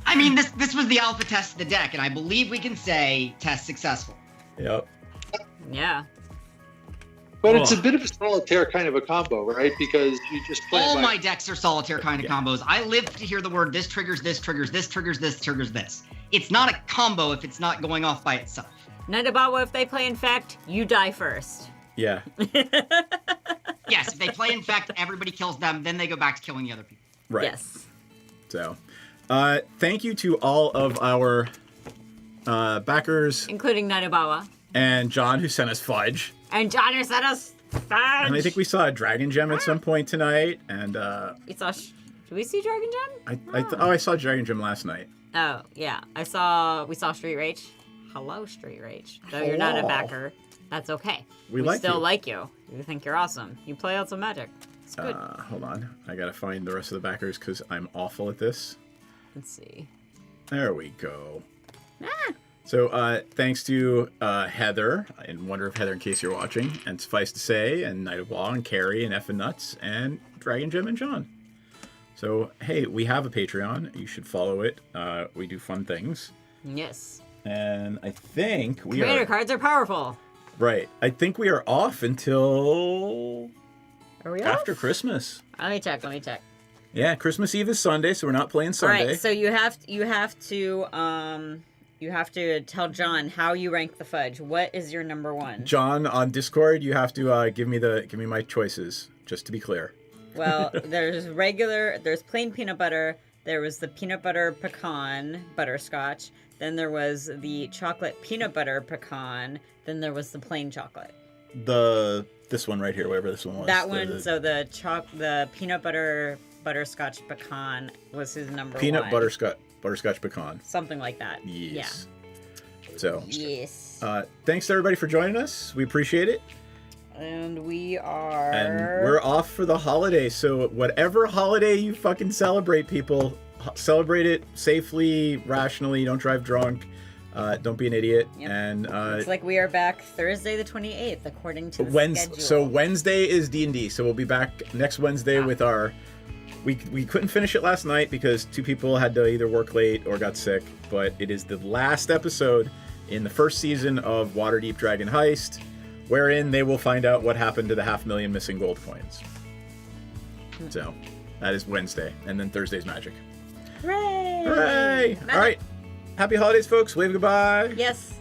Speaker 13: I mean, this was the alpha test of the deck, and I believe we can say test successful.
Speaker 8: Yep.
Speaker 11: Yeah.
Speaker 10: But it's a bit of a solitaire kind of a combo, right? Because you just play.
Speaker 13: All my decks are solitaire kind of combos. I live to hear the word this triggers this, triggers this, triggers this, triggers this. It's not a combo if it's not going off by itself.
Speaker 11: Nadabawa, if they play Infect, you die first.
Speaker 8: Yeah.
Speaker 13: Yes, if they play Infect, everybody kills them, then they go back to killing the other people.
Speaker 8: Right.
Speaker 11: Yes.
Speaker 8: So, thank you to all of our backers.
Speaker 11: Including Nadabawa.
Speaker 8: And John, who sent us fudge.
Speaker 11: And John, who sent us fudge.
Speaker 8: And I think we saw a Dragon Gem at some point tonight. And
Speaker 11: we saw. Did we see Dragon Gem?
Speaker 8: I saw Dragon Gem last night.
Speaker 11: Oh yeah, we saw Street Rage. Hello, Street Rage. Though you're not a backer, that's okay. We still like you. We think you're awesome. You play out some Magic. It's good.
Speaker 8: Hold on, I gotta find the rest of the backers because I'm awful at this.
Speaker 11: Let's see.
Speaker 8: There we go. So thanks to Heather, and Wonder of Heather in case you're watching, and Suffice to Say, and Night of Law, and Carrie, and F and Nuts, and Dragon Gem, and John. So, hey, we have a Patreon. You should follow it. We do fun things.
Speaker 11: Yes.
Speaker 8: And I think we
Speaker 11: Creator cards are powerful.
Speaker 8: Right. I think we are off until...
Speaker 11: Are we
Speaker 8: after
Speaker 11: off?
Speaker 8: Christmas.
Speaker 11: Let me check.
Speaker 8: Yeah, Christmas Eve is Sunday, so we're not playing Sunday.
Speaker 11: All right, so you have to tell John how you rank the fudge. What is your number one?
Speaker 8: John, on Discord, you have to give me my choices, just to be clear.
Speaker 11: Well, there's plain peanut butter, there was the peanut butter pecan butterscotch, then there was the chocolate peanut butter pecan, then there was the plain chocolate.
Speaker 8: This one right here, whatever this one was.
Speaker 11: That one, so the peanut butter butterscotch pecan was his number one.
Speaker 8: Peanut butterscotch pecan.
Speaker 11: Something like that.
Speaker 8: Yes.
Speaker 11: Yeah.
Speaker 8: So.
Speaker 11: Yes.
Speaker 8: Thanks to everybody for joining us. We appreciate it.
Speaker 11: And we're
Speaker 8: off for the holiday. So whatever holiday you fucking celebrate, people, celebrate it safely, rationally. Don't drive drunk. Don't be an idiot. Yep. And
Speaker 11: it's like we are back Thursday the 28th, according to the schedule.
Speaker 8: So Wednesday is D&D. So we'll be back next Wednesday with our. We couldn't finish it last night because two people had to either work late or got sick. But it is the last episode in the first season of Waterdeep Dragon Heist, wherein they will find out what happened to the 500,000 missing gold coins. So that is Wednesday, and then Thursday's Magic.
Speaker 11: Hooray!
Speaker 8: Hooray! All right. Happy holidays, folks. Wave goodbye.
Speaker 11: Yes.